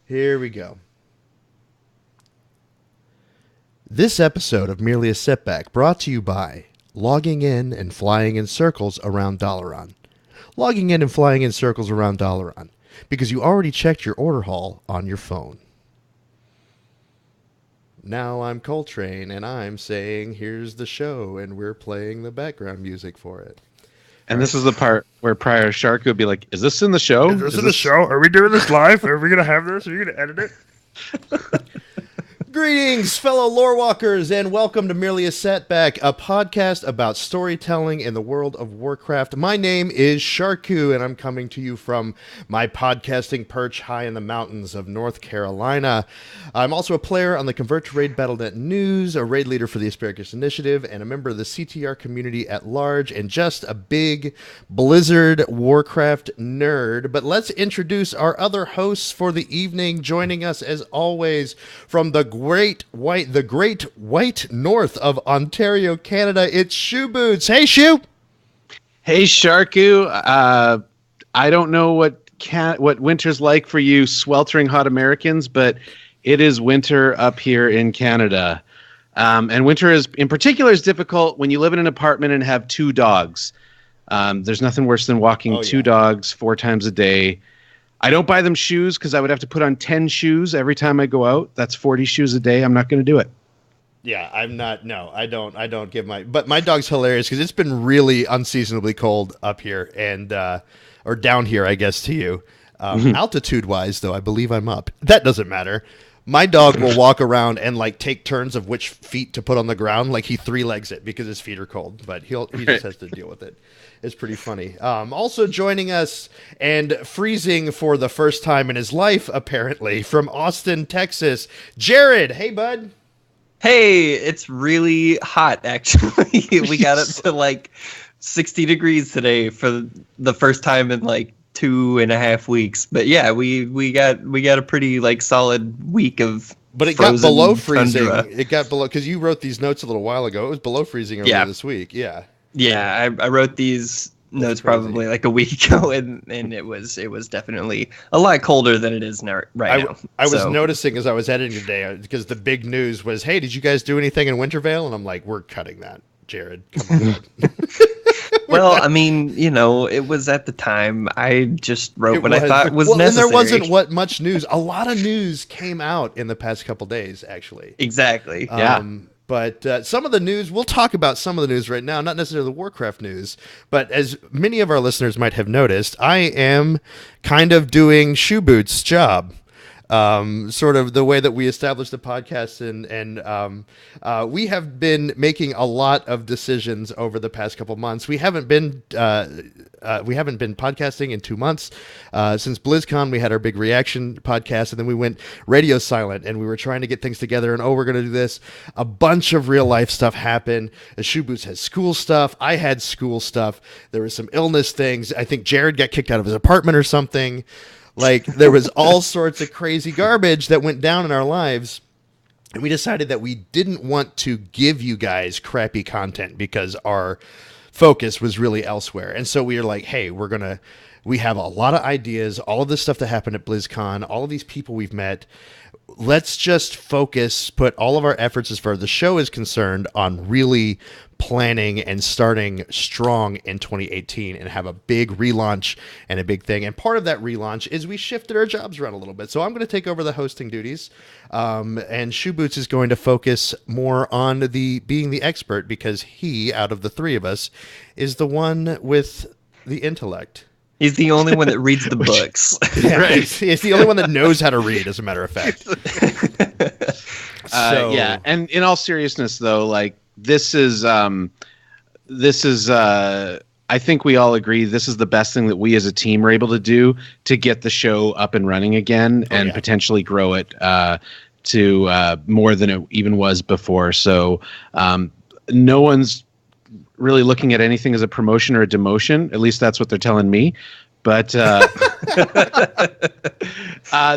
Here we go. This episode of Merely a Setback brought to you by logging in and flying in circles around Dalaran. Logging in and flying in circles around Dalaran because you already checked your order haul on your phone. Now I'm Coltrane and I'm saying here's the show and we're playing the background music for it. And this is the part where Prior Shark would be like, is this in the show? Is this in the show? Are we doing this live? Are we going to have this? Are you going to edit it? Greetings, fellow lore walkers, and welcome to Merely a Setback, a podcast about storytelling in the world of Warcraft. My name is Sharku, and I'm coming to you from my podcasting perch high in the mountains of North Carolina. I'm also a player on the Convert to Raid Battle.net News, a raid leader for the Asparagus Initiative, and a member of the CTR community at large, and just a big Blizzard Warcraft nerd. But let's introduce our other hosts for the evening. Joining us, as always, from the great white north of Ontario, Canada, it's Shoe Boots. Hey, Shoe. Hey, Sharku. I don't know what winter's like for you sweltering hot Americans, but it is winter up here in Canada. And winter is, in particular, is difficult when you live in an apartment and have two dogs. There's nothing worse than walking two dogs 4 times a day. I don't buy them shoes because I would have to put on 10 shoes every time I go out. That's 40 shoes a day. I'm not going to do it. Yeah, I'm not. No, I don't give but my dog's hilarious because it's been really unseasonably cold up here and, or down here, I guess, to you. Altitude wise, though, I believe I'm up. That doesn't matter. My dog will walk around and like take turns of which feet to put on the ground. Like he 3 legs it because his feet are cold, but he just has to deal with it. It's pretty funny. Also joining us and freezing for the first time in his life, apparently, from Austin, Texas, Jared. Hey, bud. Hey, it's really hot, actually. We got up to like 60 degrees today for the first time in like 2.5 weeks. But yeah, we got a pretty like solid week of. But it got below freezing. Tundra. It got below because you wrote these notes a little while ago. It was below freezing earlier this week. Yeah. Yeah, I wrote these notes probably like a week ago, and it was definitely a lot colder than it is now. Now. I was noticing as I was editing today because the big news was, "Hey, did you guys do anything in Wintervale?" And I'm like, "We're cutting that, Jared. Come on." Well, I mean, it was at the time. I just wrote what I thought was necessary. And there wasn't much news. A lot of news came out in the past couple days, actually. Exactly. But some of the news, we'll talk about some of the news right now, not necessarily the Warcraft news, but as many of our listeners might have noticed, I am kind of doing Shoe Boots' job. Sort of the way that we established the podcast, and we have been making a lot of decisions over the past couple months. We haven't been podcasting in 2 months. Since BlizzCon, we had our big reaction podcast, and then we went radio silent, and we were trying to get things together, and we're going to do this. A bunch of real life stuff happened. Shoe Boots has school stuff. I had school stuff. There was some illness things. I think Jared got kicked out of his apartment or something. Like, there was all sorts of crazy garbage that went down in our lives. And we decided that we didn't want to give you guys crappy content because our focus was really elsewhere. And so we were like, hey, we have a lot of ideas, all of this stuff that happened at BlizzCon, all of these people we've met. Let's just put all of our efforts as far as the show is concerned on really planning and starting strong in 2018 and have a big relaunch and a big thing. And part of that relaunch is we shifted our jobs around a little bit. So I'm going to take over the hosting duties. And Shoe Boots is going to focus more on being the expert because he, out of the 3 of us, is the one with the intellect. He's the only one that reads the books. Yeah, right. He's the only one that knows how to read, as a matter of fact. Yeah, and in all seriousness, though, like this is, I think we all agree this is the best thing that we as a team are able to do to get the show up and running again and potentially grow it to more than it even was before. So no one's really looking at anything as a promotion or a demotion. At least that's what they're telling me. But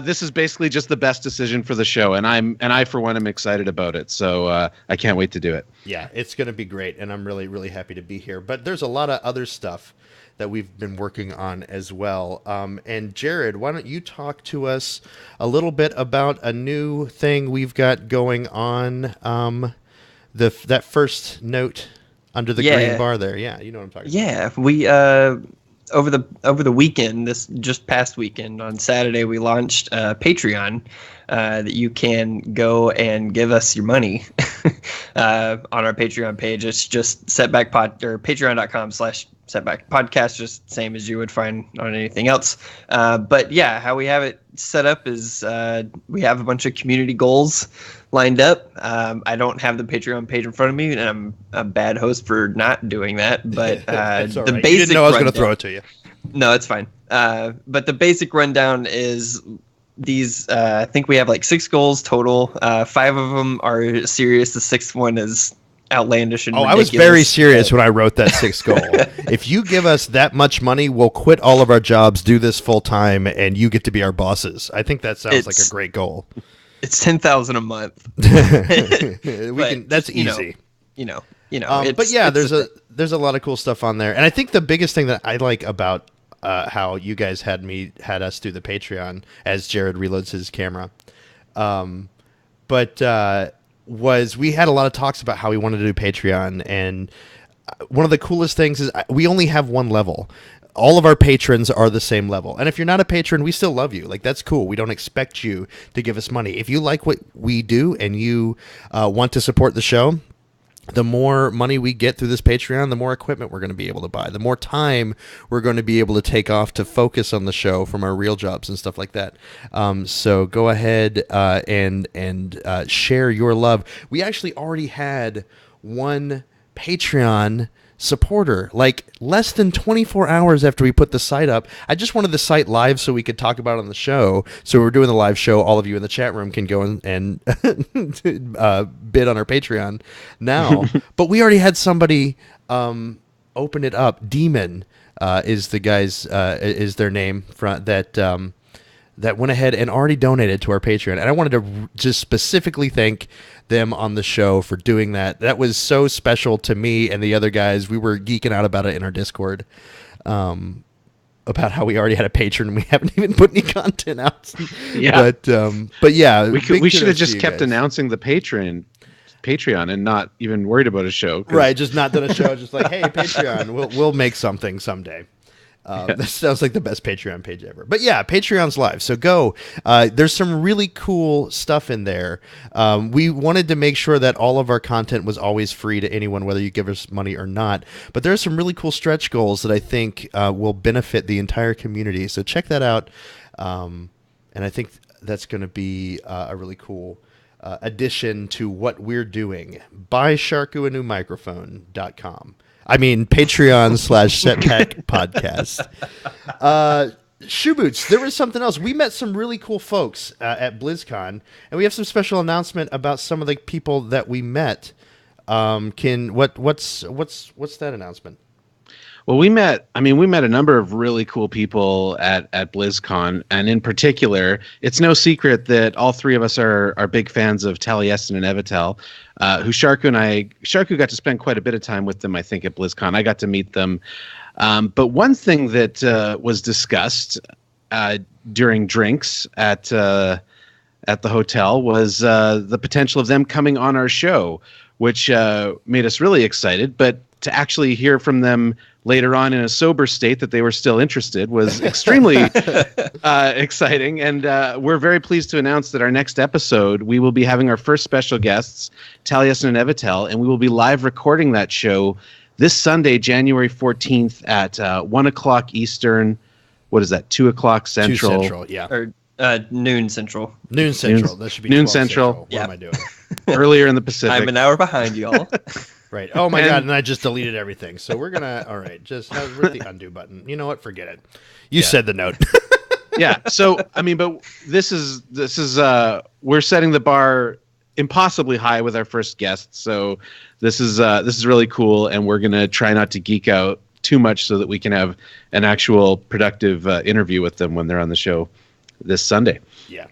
this is basically just the best decision for the show, and I for one am excited about it. So I can't wait to do it. Yeah, it's going to be great, and I'm really, really happy to be here. But there's a lot of other stuff that we've been working on as well. And Jared, why don't you talk to us a little bit about a new thing we've got going on? That first note under the green bar there. Yeah, you know what I'm talking about. Yeah, we over the weekend, this just past weekend on Saturday, we launched Patreon that you can go and give us your money on our Patreon page. It's just patreon.com/setback podcast, just same as you would find on anything else. But yeah, how we have it set up is we have a bunch of community goals lined up. I don't have the Patreon page in front of me, and I'm a bad host for not doing that. But That's all the right. basic You didn't know I was going to rundown- throw it to you. No, it's fine. But the basic rundown is these. I think we have like 6 goals total. 5 of them are serious. The 6th one is outlandish and Oh, I was ridiculous. very serious when I wrote that 6th goal. If you give us that much money, we'll quit all of our jobs, do this full time, and you get to be our bosses. I think that sounds like a It's- great goal. It's 10,000 a month. That's you know, easy. You know. But yeah, there's a lot of cool stuff on there, and I think the biggest thing that I like about how you guys had us do the Patreon as Jared reloads his camera, was we had a lot of talks about how we wanted to do Patreon, and one of the coolest things is we only have one level. All of our patrons are the same level. And if you're not a patron, we still love you. Like, that's cool. We don't expect you to give us money. If you like what we do and you want to support the show, the more money we get through this Patreon, the more equipment we're going to be able to buy, the more time we're going to be able to take off to focus on the show from our real jobs and stuff like that. So go ahead and share your love. We actually already had one Patreon supporter, like less than 24 hours after we put the site up. I just wanted the site live so we could talk about it on the show. So we're doing the live show. All of you in the chat room can go and bid on our Patreon now. But we already had somebody open it up. Demon is the guy's is their name that went ahead and already donated to our Patreon. And I wanted to just specifically thank them on the show for doing that. That was so special to me and the other guys. We were geeking out about it in our Discord, about how we already had a patron and we haven't even put any content out. Yeah. But yeah, We big should have kudos to just you kept guys. announcing the Patreon and not even worried about a show. 'cause- Right, just not done a show. Just like, hey, Patreon, we'll make something someday. That sounds like the best Patreon page ever. But yeah, Patreon's live, so go. There's some really cool stuff in there. We wanted to make sure that all of our content was always free to anyone, whether you give us money or not. But there's some really cool stretch goals that I think will benefit the entire community. So check that out. And I think that's going to be a really cool addition to what we're doing. Buy SharkuAnewMicrophone.com. I mean, Patreon/Setback Podcast. Shoe Boots, there was something else. We met some really cool folks at BlizzCon, and we have some special announcement about some of the people that we met. What's that announcement? Well, we met a number of really cool people at BlizzCon, and in particular, it's no secret that all 3 of us are big fans of Taliesin and Evitel, who Sharku got to spend quite a bit of time with them, I think, at BlizzCon. I got to meet them. But one thing that was discussed during drinks at the hotel was the potential of them coming on our show, which made us really excited. But to actually hear from them later on in a sober state that they were still interested was extremely exciting. And we're very pleased to announce that our next episode, we will be having our first special guests, Taliesin and Evitel, and we will be live recording that show this Sunday, January 14th at 1 o'clock Eastern. What is that, 2 o'clock Central? 2 Central, yeah. Or noon Central. Noon Central. That should be Noon 12 Central. What Yeah. am I doing? Earlier in the Pacific. I'm an hour behind y'all. Right. Oh my And- God. And I just deleted everything. So we're gonna. All right. Just hit the undo button. You know what? Forget it. You said the note. Yeah. So but this is we're setting the bar impossibly high with our first guest. So this is really cool, and we're gonna try not to geek out too much so that we can have an actual productive interview with them when they're on the show this Sunday. Yeah.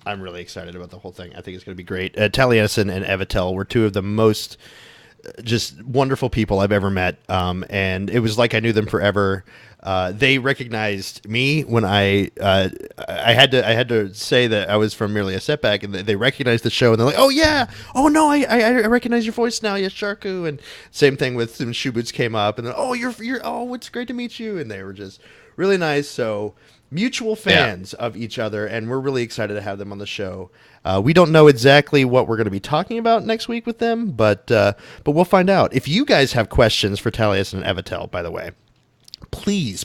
I'm really excited about the whole thing. I think it's going to be great. Taliesin and Evitel were 2 of the most just wonderful people I've ever met. And it was like I knew them forever. They recognized me when I had to say that I was from Merely a Setback, and they recognized the show, and they're like, "Oh yeah, oh no, I recognize your voice now, yes, Sharku." And same thing with when Shoe Boots came up, and then, "Oh, you're oh, it's great to meet you," and they were just really nice. So mutual fans of each other, and we're really excited to have them on the show. We don't know exactly what we're going to be talking about next week with them, but we'll find out. If you guys have questions for Taliesin and Evitel, by the way, please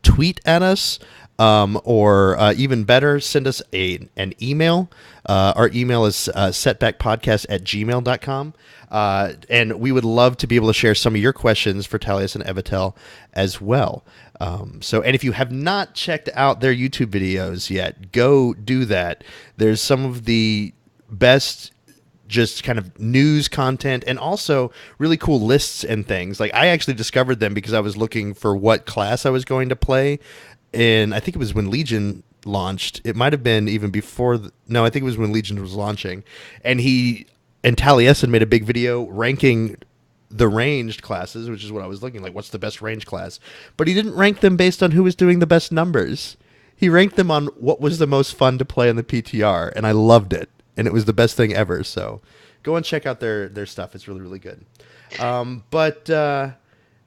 tweet at us, or even better, send us an email. Our email is setbackpodcast@gmail.com. And we would love to be able to share some of your questions for Taliesin and Evitel as well. And if you have not checked out their YouTube videos yet, go do that. There's some of the best just kind of news content, and also really cool lists and things. Like, I actually discovered them because I was looking for what class I was going to play, and I think it was when Legion launched. It might have been even before. No, I think it was when Legion was launching, and Taliesin made a big video ranking the ranged classes, which is what I was looking like. What's the best range class? But he didn't rank them based on who was doing the best numbers. He ranked them on what was the most fun to play on the PTR, and I loved it. And it was the best thing ever. So go and check out their stuff. It's really, really good.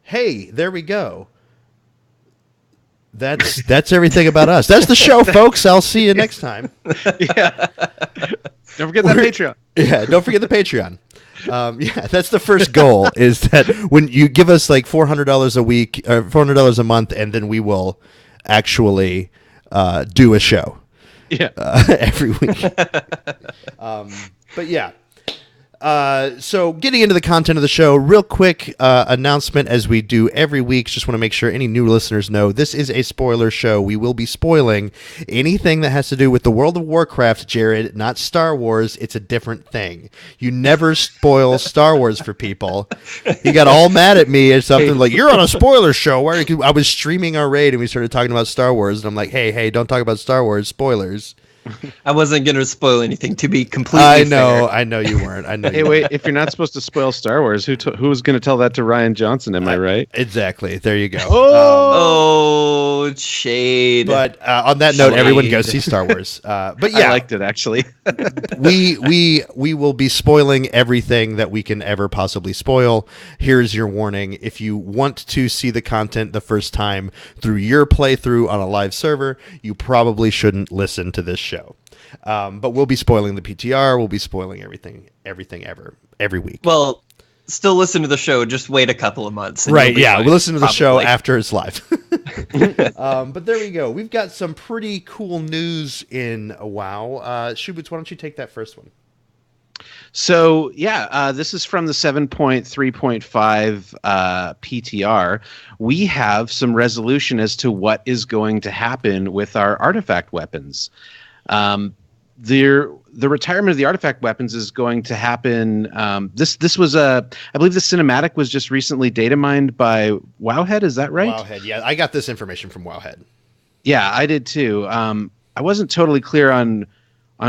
Hey, there we go. That's everything about us. That's the show, folks. I'll see you next time. Yeah. Don't forget that Patreon. Yeah, don't forget the Patreon. That's the first goal, is that when you give us like $400 a week or $400 a month, and then we will actually do a show. Yeah. Every week. But yeah. So getting into the content of the show, real quick announcement, as we do every week. Just want to make sure any new listeners know this is a spoiler show. We will be spoiling anything that has to do with the World of Warcraft, Jared, not Star Wars. It's a different thing. You never spoil Star Wars for people. He got all mad at me or something, like, you're on a spoiler show. Why are you? I was streaming our raid and we started talking about Star Wars, and I'm like, hey, don't talk about Star Wars, spoilers. I wasn't going to spoil anything, to be completely fair. I know you weren't. I know. Hey, wait! If you're not supposed to spoil Star Wars, who's going to tell that to Rian Johnson? Am I right? Exactly. There you go. Oh, shade. But on that note, everyone go see Star Wars. But yeah, I liked it, actually. we will be spoiling everything that we can ever possibly spoil. Here's your warning: if you want to see the content the first time through your playthrough on a live server, you probably shouldn't listen to this show. But we'll be spoiling the PTR. We'll be spoiling everything ever, every week. Well, still listen to the show. Just wait a couple of months. Right, yeah. We'll listen to the show after it's live. But there we go. We've got some pretty cool news in WoW. Shoe Boots, why don't you take that first one? So, this is from the 7.3.5 PTR. We have some resolution as to what is going to happen with our artifact weapons. The retirement of the artifact weapons is going to happen. This was I believe the cinematic was just recently data mined by Wowhead. Is that right? Wowhead, yeah. I got this information from Wowhead. Yeah, I did too. I wasn't totally clear on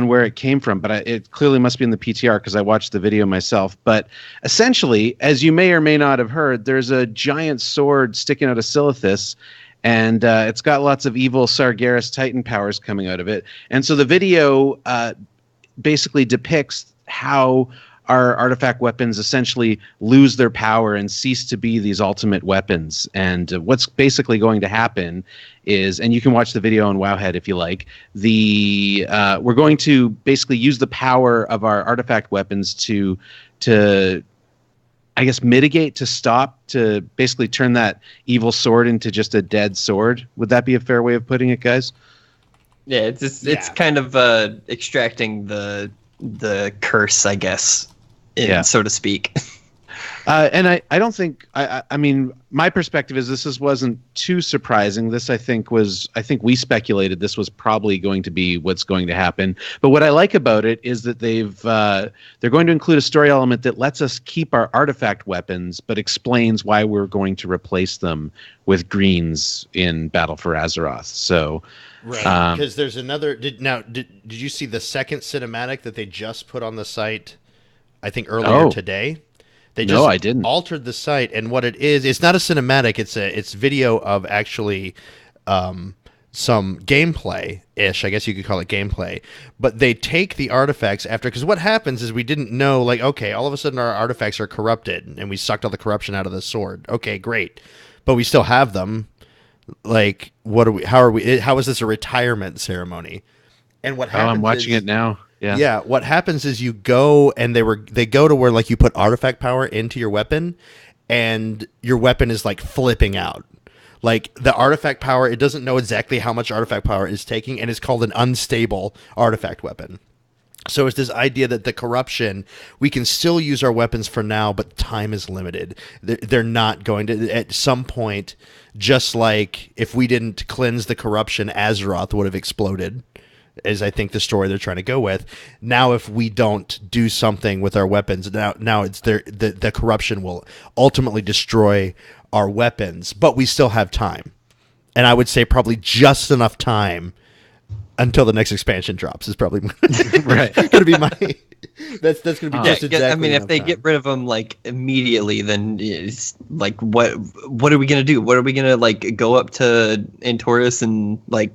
where it came from, but it clearly must be in the PTR because I watched the video myself. But essentially, as you may or may not have heard, there's a giant sword sticking out of Silithus, and it's got lots of evil Sargeras Titan powers coming out of it. And so the video basically depicts how our artifact weapons essentially lose their power and cease to be these ultimate weapons. And what's basically going to happen is, and you can watch the video on Wowhead if you like, we're going to basically use the power of our artifact weapons to I guess mitigate, to stop, to basically turn that evil sword into just a dead sword. Would that be a fair way of putting it, guys? Yeah, it's kind of extracting the curse, I guess, so to speak. And I don't think I mean, my perspective is this wasn't too surprising. This I think we speculated this was probably going to be what's going to happen. But what I like about it is that they're going to include a story element that lets us keep our artifact weapons, but explains why we're going to replace them with greens in Battle for Azeroth. So. Right, because there's another. Did you see the second cinematic that they just put on the site? I think earlier today. They No, I didn't. altered the site, and what it is, it's not a cinematic. It's video of actually some gameplay ish. I guess you could call it gameplay. But they take the artifacts after, because what happens is we didn't know, like, okay, all of a sudden our artifacts are corrupted, and we sucked all the corruption out of the sword. Okay, great, but we still have them. Like, what are we? How are we? How is this a retirement ceremony? And what happens? I'm watching it now. Yeah. Yeah, what happens is you go and they go to where, like, you put artifact power into your weapon, and your weapon is like flipping out. Like, the artifact power, it doesn't know exactly how much artifact power it's taking, and it's called an unstable artifact weapon. So it's this idea that the corruption, we can still use our weapons for now, but time is limited. They're not going to, at some point, just like if we didn't cleanse the corruption, Azeroth would have exploded, is I think the story they're trying to go with. Now, if we don't do something with our weapons, now it's the corruption will ultimately destroy our weapons, but we still have time. And I would say probably just enough time until the next expansion drops is probably Right. going to be my. That's going to be just exactly. I mean, if enough they time. get rid of them like immediately, then it's like, what are we gonna do? What are we gonna, like, go up to Antorus and, like,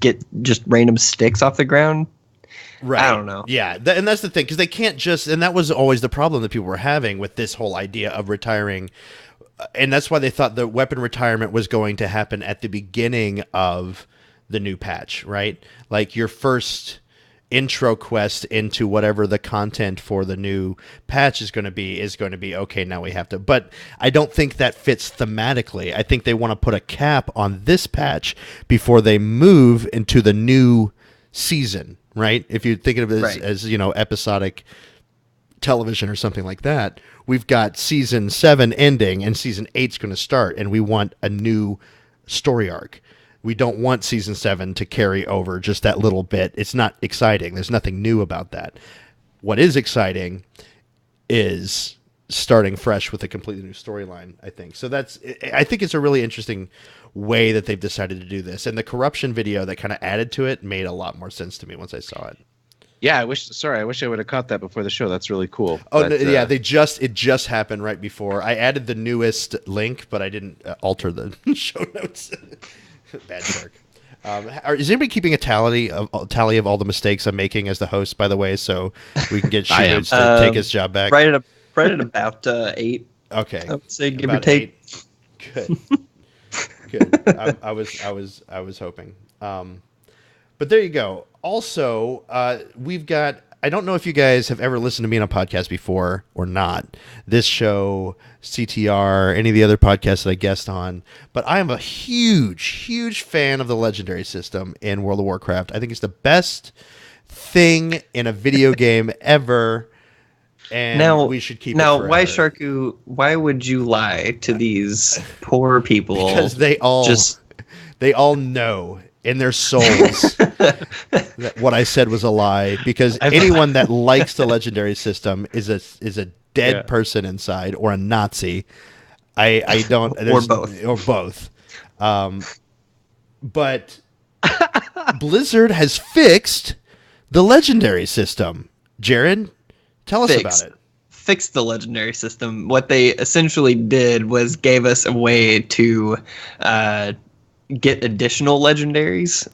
get just random sticks off the ground? Right. I don't know. Yeah, and that's the thing, because they can't just, and that was always the problem that people were having with this whole idea of retiring, and that's why they thought the weapon retirement was going to happen at the beginning of the new patch, right? Like, your first intro quest into whatever the content for the new patch is going to be okay, now we have to, but I don't think that fits thematically. I think they want to put a cap on this patch before they move into the new season, right? If you're thinking of it as episodic television or something like that, we've got season 7 ending and season 8's going to start, and we want a new story arc. We don't want season 7 to carry over just that little bit. It's not exciting. There's nothing new about that. What is exciting is starting fresh with a completely new storyline, I think. So I think it's a really interesting way that they've decided to do this. And the corruption video that kind of added to it made a lot more sense to me once I saw it. Yeah, I wish I would have caught that before the show. That's really cool. Oh, But, yeah, it just happened right before. I added the newest link, but I didn't alter the show notes. Bad jerk. Is anybody keeping a tally of all the mistakes I'm making as the host, by the way, so we can get I am. Shoeboots to take his job back? Right at about 8. Okay. I would say, give or About take. 8. Good. I was hoping. But there you go. Also, we've got, I don't know if you guys have ever listened to me on a podcast before or not. This show, CTR, any of the other podcasts that I guest on. But I am a huge, huge fan of the Legendary system in World of Warcraft. I think it's the best thing in a video game ever. And we should keep it forever. Why, Sharku, why would you lie to these poor people? Because they all know in their souls that what I said was a lie, because anyone that likes the Legendary system is a dead person inside, or a Nazi. I don't or both. But Blizzard has fixed the Legendary system. Jared, tell us about it. Fixed the Legendary system. What they essentially did was gave us a way to get additional legendaries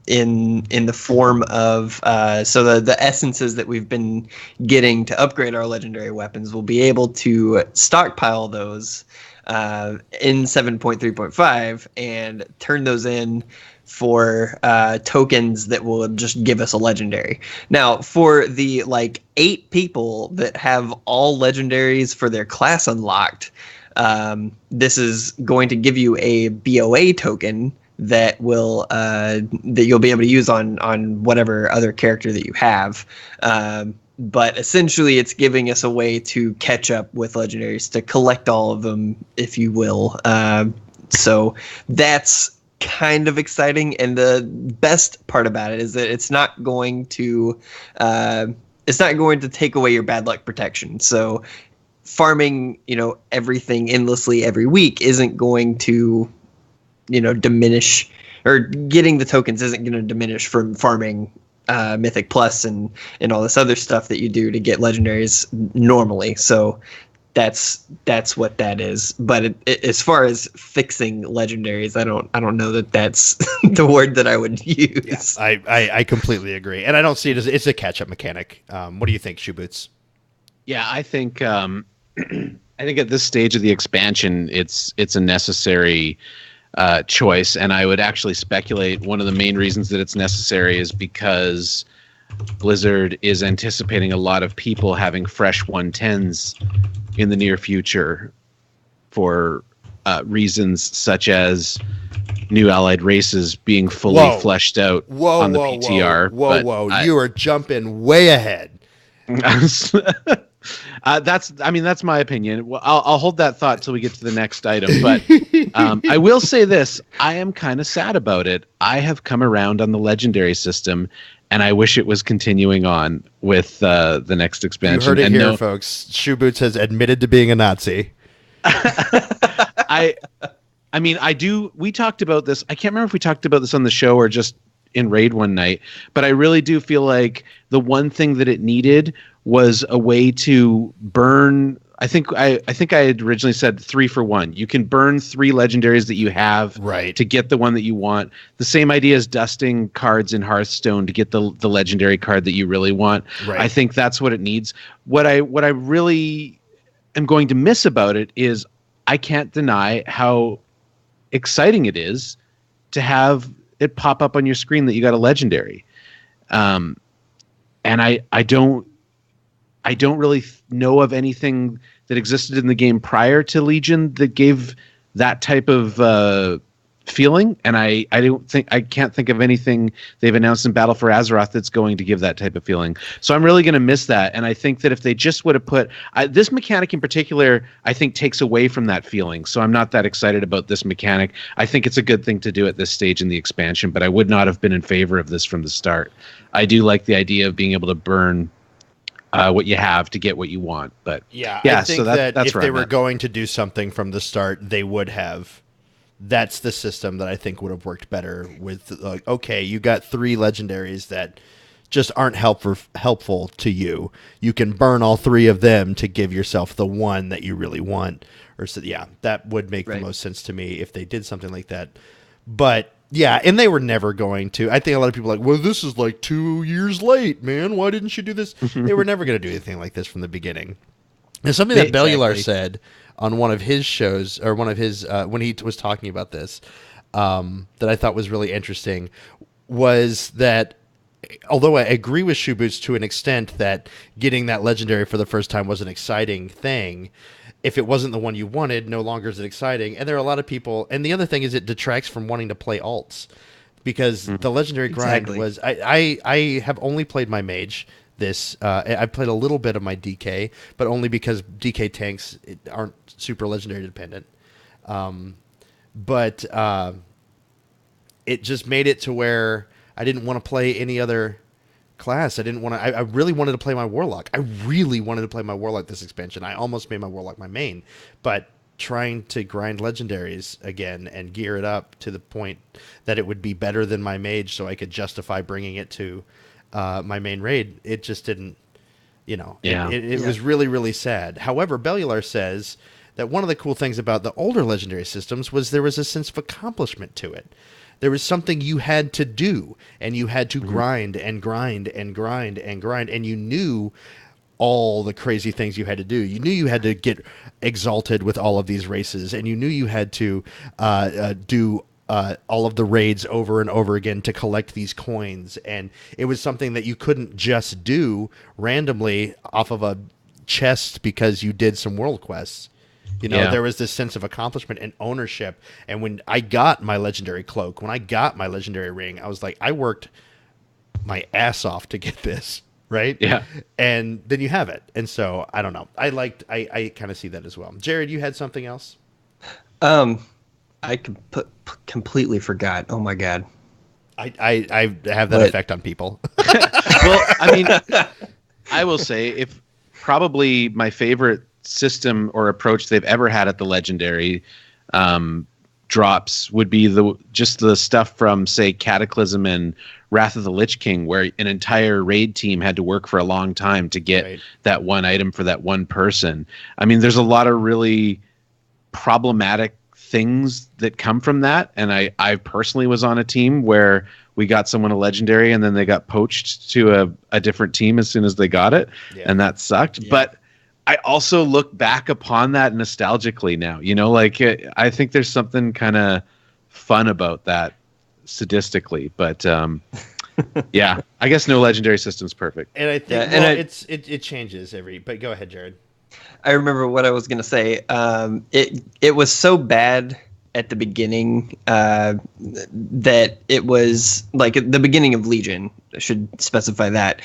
in the form of so the essences that we've been getting to upgrade our legendary weapons. We'll be able to stockpile those in 7.3.5 and turn those in for tokens that will just give us a legendary. Now, for the 8 people that have all legendaries for their class unlocked, this is going to give you a BOA token that will that you'll be able to use on whatever other character that you have. But essentially, it's giving us a way to catch up with legendaries, to collect all of them, if you will. So that's kind of exciting, and the best part about it is that it's not going to take away your bad luck protection. So farming, everything endlessly every week isn't going to, diminish, or getting the tokens isn't going to diminish from farming Mythic Plus and all this other stuff that you do to get legendaries normally. So that's what that is. But as far as fixing legendaries, I don't know that that's the word that I would use. Yeah, I completely agree, and I don't see it as it's a catch-up mechanic. What do you think, Shoe Boots? Yeah, I think I think at this stage of the expansion, it's a necessary choice, and I would actually speculate one of the main reasons that it's necessary is because Blizzard is anticipating a lot of people having fresh 110s in the near future for reasons such as new allied races being fully fleshed out on the PTR. Whoa! You are jumping way ahead. That's my opinion. Well, I'll hold that thought till we get to the next item. But I will say this: I am kind of sad about it. I have come around on the legendary system, and I wish it was continuing on with the next expansion. You heard it here, folks. Shoe Boots has admitted to being a Nazi. I mean, I do. We talked about this. I can't remember if we talked about this on the show or just in Raid one night, but I really do feel like the one thing that it needed was a way to burn. I think I had originally said 3 for 1. You can burn 3 legendaries that you have to get the one that you want. The same idea as dusting cards in Hearthstone to get the legendary card that you really want. Right. I think that's what it needs. What I really am going to miss about it is I can't deny how exciting it is to have it pop up on your screen that you got a legendary. And I don't really know of anything that existed in the game prior to Legion that gave that type of feeling. And I can't think of anything they've announced in Battle for Azeroth that's going to give that type of feeling. So I'm really going to miss that. And I think that if they just would have put this mechanic in particular, I think takes away from that feeling. So I'm not that excited about this mechanic. I think it's a good thing to do at this stage in the expansion, but I would not have been in favor of this from the start. I do like the idea of being able to burn what you have to get what you want. But I think so that's if they were going to do something from the start, they would have. That's the system that I think would have worked better with, like, okay, you got 3 legendaries that just aren't helpful to you. You can burn all 3 of them to give yourself the one that you really want. Or so, yeah, that would make the most sense to me if they did something like that. But yeah, and they were never going to. I think a lot of people are like, well, this is like 2 years late, man. Why didn't you do this? They were never going to do anything like this from the beginning. And something that Bellular said on one of his shows, or one of his when he was talking about this, that I thought was really interesting, was that although I agree with Shoe Boots to an extent that getting that legendary for the first time was an exciting thing, if it wasn't the one you wanted, no longer is it exciting. And there are a lot of people, and the other thing is it detracts from wanting to play alts, because the legendary grind was, I have only played my mage. I've played a little bit of my DK, but only because DK tanks aren't super legendary dependent. But it just made it to where I didn't want to play any other class. I didn't want to. I really wanted to play my Warlock. I really wanted to play my Warlock this expansion. I almost made my Warlock my main, but trying to grind legendaries again and gear it up to the point that it would be better than my mage, so I could justify bringing it to my main raid, it just didn't, it was really, really sad. However, Bellular says that one of the cool things about the older legendary systems was there was a sense of accomplishment to it. There was something you had to do, and you had to grind and grind and grind and grind, and you knew all the crazy things you had to do. You knew you had to get exalted with all of these races, and you knew you had to do all of the raids over and over again to collect these coins. And it was something that you couldn't just do randomly off of a chest because you did some world quests. There was this sense of accomplishment and ownership. And when I got my legendary cloak, when I got my legendary ring, I was like, I worked my ass off to get this, right? Yeah. And then you have it. And so, I don't know. I kind of see that as well. Jared, you had something else? I completely forgot. Oh my god. I have that effect on people. Well, I mean, I will say, if probably my favorite system or approach they've ever had at the legendary drops would be just the stuff from, say, Cataclysm and Wrath of the Lich King, where an entire raid team had to work for a long time to get that one item for that one person. I mean, there's a lot of really problematic things that come from that. And I personally was on a team where we got someone a legendary and then they got poached to a different team as soon as they got it. Yeah. And that sucked. Yeah. But I also look back upon that nostalgically now, like I think there's something kind of fun about that sadistically, but yeah, I guess no legendary system's perfect. And I think it changes but go ahead, Jared. I remember what I was going to say. It was so bad at the beginning that it was like at the beginning of Legion, I should specify that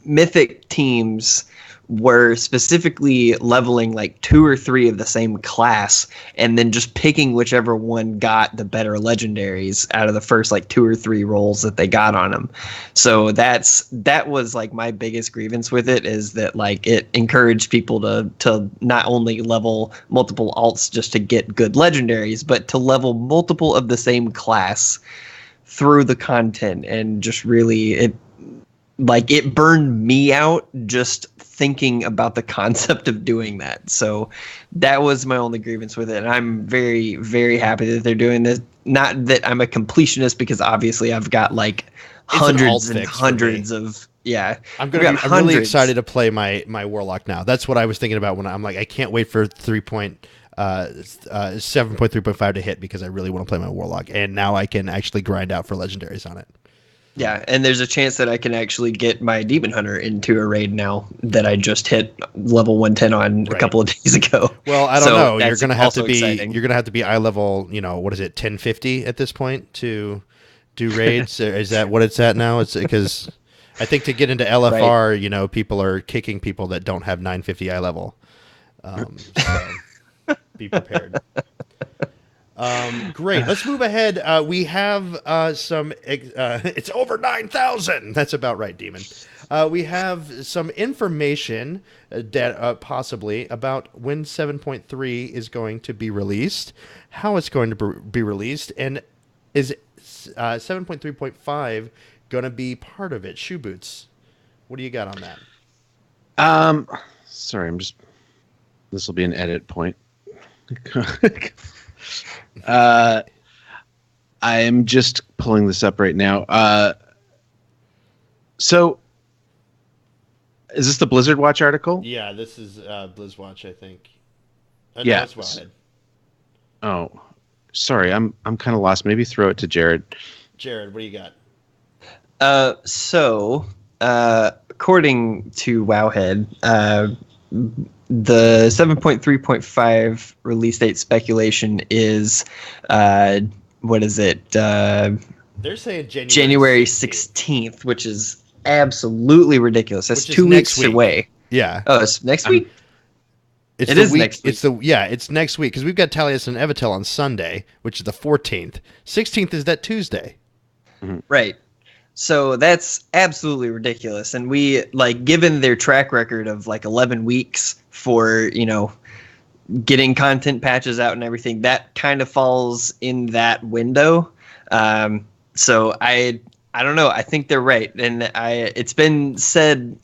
Mythic teams were specifically leveling like 2 or 3 of the same class and then just picking whichever one got the better legendaries out of the first like 2 or 3 rolls that they got on them. So that was like my biggest grievance with it, is that like it encouraged people to not only level multiple alts just to get good legendaries, but to level multiple of the same class through the content, and just really it burned me out just thinking about the concept of doing that. So that was my only grievance with it. And I'm very, very happy that they're doing this. Not that I'm a completionist, because obviously I've got like hundreds and hundreds of, I'm really excited to play my Warlock now. That's what I was thinking about when I'm like, I can't wait for 7.3.5 to hit, because I really want to play my Warlock. And now I can actually grind out for legendaries on it. Yeah, and there's a chance that I can actually get my Demon Hunter into a raid now that I just hit level 110 on a couple of days ago. Well, I don't know. You're gonna have to be eye level. What is it, 1050 at this point to do raids? Is that what it's at now? It's because I think to get into LFR, people are kicking people that don't have 950 eye level. So be prepared. Great. Let's move ahead. We have some. It's over 9,000. That's about right, Demon. We have some information that possibly about when 7.3 is going to be released, how it's going to be released, and is 7.3.5 going to be part of it? Shoe Boots, what do you got on that? Sorry, this will be an edit point. I am just pulling this up right now. So, is this the Blizzard Watch article? Yeah, this is BlizzWatch, I think. Yeah. Oh, sorry, I'm kind of lost. Maybe throw it to Jared. Jared, what do you got? So, according to Wowhead, the 7.3.5 release date speculation is, what is it? They're saying January 16th, which is absolutely ridiculous. That's 2 weeks away. Yeah. Oh, it's next week? It is next week. It's next week, because we've got Talius and Evitel on Sunday, which is the 14th. 16th is that Tuesday. Mm-hmm. Right. So that's absolutely ridiculous. And we, given their track record of 11 weeks for, getting content patches out and everything, that kind of falls in that window. So I don't know. I think they're right. And it's been said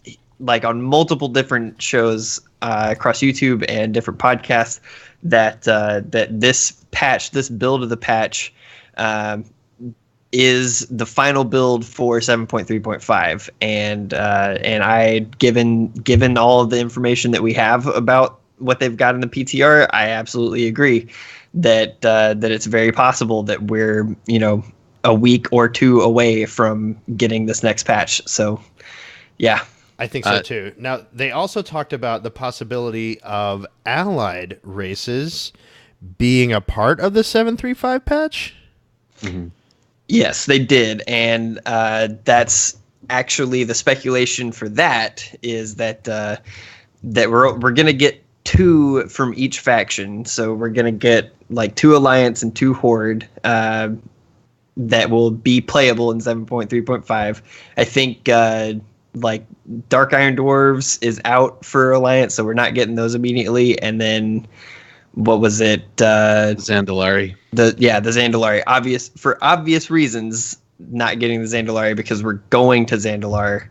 on multiple different shows across YouTube and different podcasts that this patch, this build of the patch, is the final build for 7.3.5, and I given all of the information that we have about what they've got in the PTR, I absolutely agree that it's very possible that we're a week or 2 away from getting this next patch. So yeah, I think so too. Now they also talked about the possibility of allied races being a part of the 7.3.5 patch. Mm-hmm. Yes, they did, and that's actually the speculation for that is that we're gonna get 2 from each faction. So we're gonna get 2 Alliance and 2 Horde that will be playable in 7.3.5. I think Dark Iron Dwarves is out for Alliance, so we're not getting those immediately, and then what was it? Zandalari. The Zandalari. For obvious reasons, not getting the Zandalari because we're going to Zandalar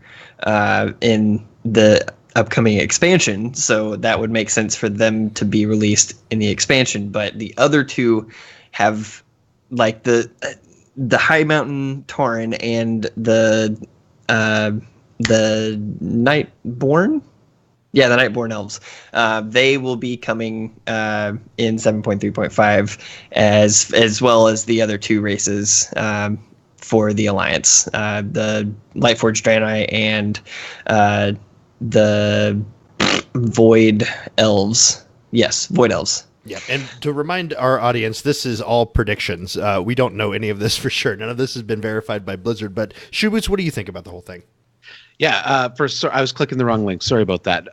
in the upcoming expansion, so that would make sense for them to be released in the expansion. But the other two have like the High Mountain Tauren and the Nightborn. Yeah, the Nightborn elves. They will be coming in 7.3.5 as well as the other two races for the Alliance, the Lightforged Draenei and the Void Elves. Yes, Void Elves. Yeah, and to remind our audience, this is all predictions. We don't know any of this for sure. None of this has been verified by Blizzard. But Shoeboots, what do you think about the whole thing? Yeah, I was clicking the wrong link. Sorry about that.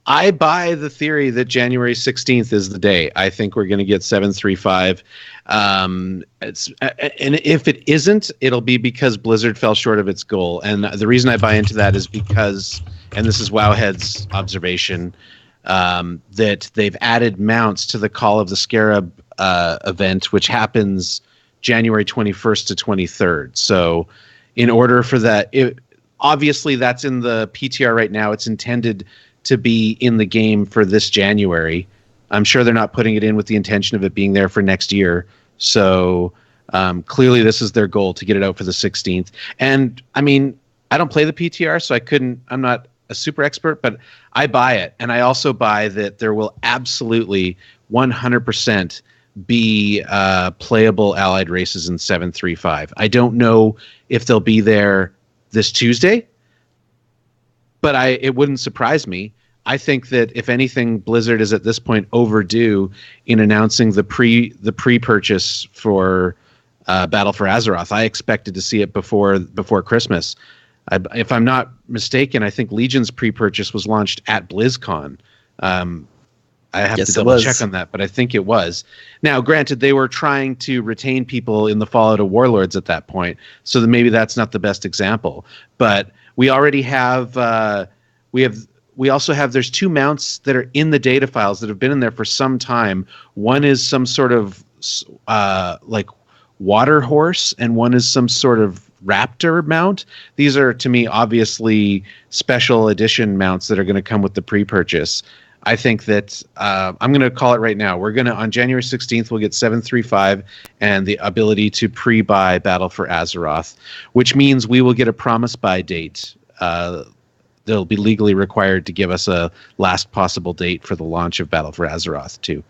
I buy the theory that January 16th is the day. I think we're going to get 735. And if it isn't, it'll be because Blizzard fell short of its goal. And the reason I buy into that is because, and this is Wowhead's observation, that they've added mounts to the Call of the Scarab event, which happens January 21st to 23rd. So in order for that, obviously that's in the PTR right now. It's intended to be in the game for this January. I'm sure they're not putting it in with the intention of it being there for next year. So clearly this is their goal, to get it out for the 16th. And I mean, I don't play the PTR, so I'm not a super expert, but I buy it. And I also buy that there will absolutely 100% be playable allied races in 735. I don't know if they'll be there this Tuesday, but it wouldn't surprise me. I think that if anything, Blizzard is at this point overdue in announcing the pre-purchase for Battle for Azeroth. I expected to see it before Christmas. If I'm not mistaken, I think Legion's pre-purchase was launched at BlizzCon. I have to double check on that, but I think it was. Now, granted, they were trying to retain people in the fallout of Warlords at that point, so that maybe that's not the best example. But we already have, we also have, there's two mounts that are in the data files that have been in there for some time. One is some sort of like water horse, and one is some sort of raptor mount. These are, to me, obviously special edition mounts that are going to come with the pre-purchase. I think that I'm going to call it right now. We're going to, on January 16th, we'll get 735 and the ability to pre-buy Battle for Azeroth, which means we will get a promise buy date. They'll be legally required to give us a last possible date for the launch of Battle for Azeroth too.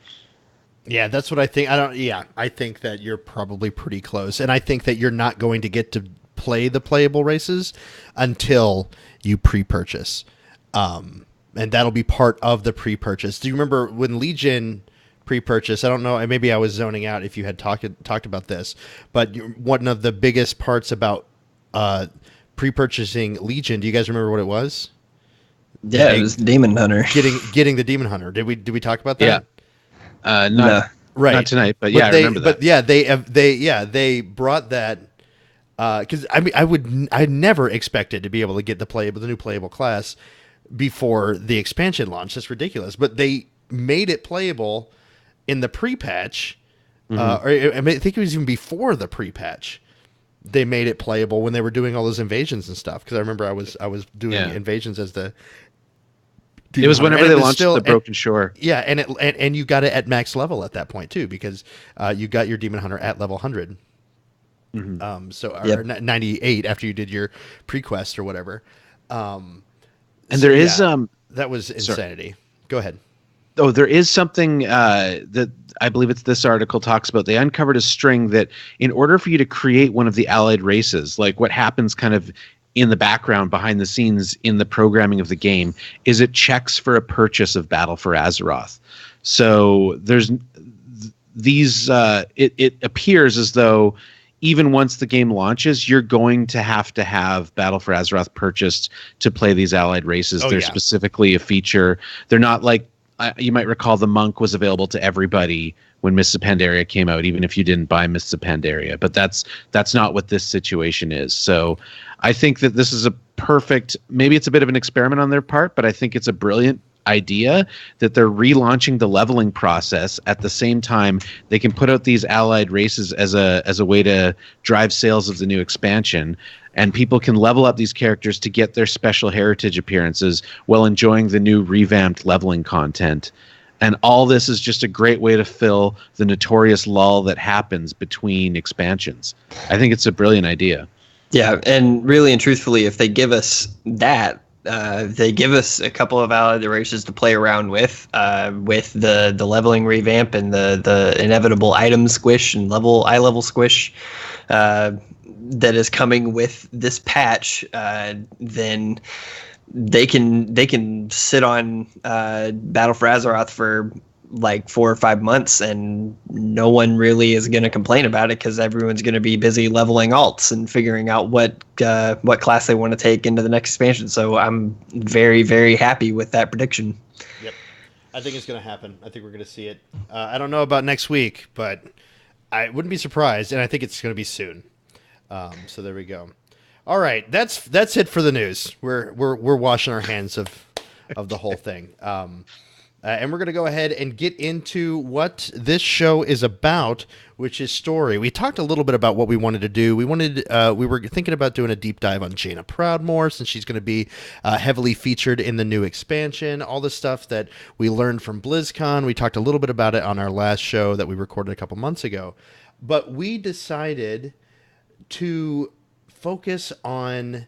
Yeah, that's what I think. I think that you're probably pretty close, and I think that you're not going to get to play the playable races until you pre-purchase. And that'll be part of the pre-purchase. Do you remember when Legion pre-purchase? I don't know. Maybe I was zoning out if you had talked about this. But one of the biggest parts about pre-purchasing Legion, do you guys remember what it was? Yeah, it was Demon Hunter. Getting the Demon Hunter. Did we talk about that? Yeah. Not tonight, but yeah, I remember that. But yeah, they brought that. Because I never expected to be able to get the new playable class before the expansion launch. That's ridiculous. But they made it playable in the pre-patch, or I think it was even before the pre-patch. They made it playable when they were doing all those invasions and stuff. Because I remember I was doing invasions as the. It was whenever they launched the Broken Shore. Yeah, and you got it at max level at that point too, because you got your Demon Hunter at level 100. Or 98 after you did your pre-quest or whatever. And there is that was insanity. Go ahead. Oh, there is something that I believe it's this article talks about. They uncovered a string that in order for you to create one of the allied races, like what happens kind of in the background behind the scenes in the programming of the game, is it checks for a purchase of Battle for Azeroth. So there's these it appears as though even once the game launches, you're going to have Battle for Azeroth purchased to play these allied races. They're specifically a feature. They're not like, you might recall the Monk was available to everybody when Mists of Pandaria came out, even if you didn't buy Mists of Pandaria. But that's not what this situation is. So I think that this is a perfect, maybe it's a bit of an experiment on their part, but I think it's a brilliant idea that they're relaunching the leveling process at the same time they can put out these allied races as a way to drive sales of the new expansion, and people can level up these characters to get their special heritage appearances while enjoying the new revamped leveling content. And all this is just a great way to fill the notorious lull that happens between expansions. I think it's a brilliant idea. Yeah, and really and truthfully, if they give us that, they give us a couple of allied races to play around with the leveling revamp and the inevitable item squish and eye level squish that is coming with this patch, then they can sit on Battle for Azeroth for like 4 or 5 months and no one really is going to complain about it because everyone's going to be busy leveling alts and figuring out what class they want to take into the next expansion. So I'm very, very happy with that prediction. Yep. I think it's going to happen. I think we're going to see it. I don't know about next week, but I wouldn't be surprised, and I think it's going to be soon. So there we go. All right, that's it for the news. We're washing our hands of the whole thing. And we're going to go ahead and get into what this show is about, which is story. We talked a little bit about what we wanted to do. We were thinking about doing a deep dive on Jaina Proudmoore, since she's going to be heavily featured in the new expansion. All the stuff that we learned from BlizzCon. We talked a little bit about it on our last show that we recorded a couple months ago. But we decided to focus on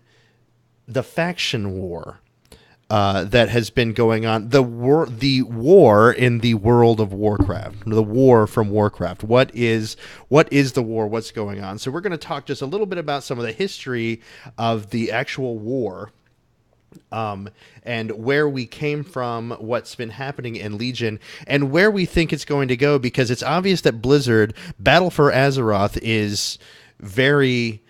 the faction war that has been going on, the war in the world of Warcraft, the war from Warcraft. What is the war? What's going on? So we're going to talk just a little bit about some of the history of the actual war, and where we came from, what's been happening in Legion, and where we think it's going to go, because it's obvious that Blizzard Battle for Azeroth is very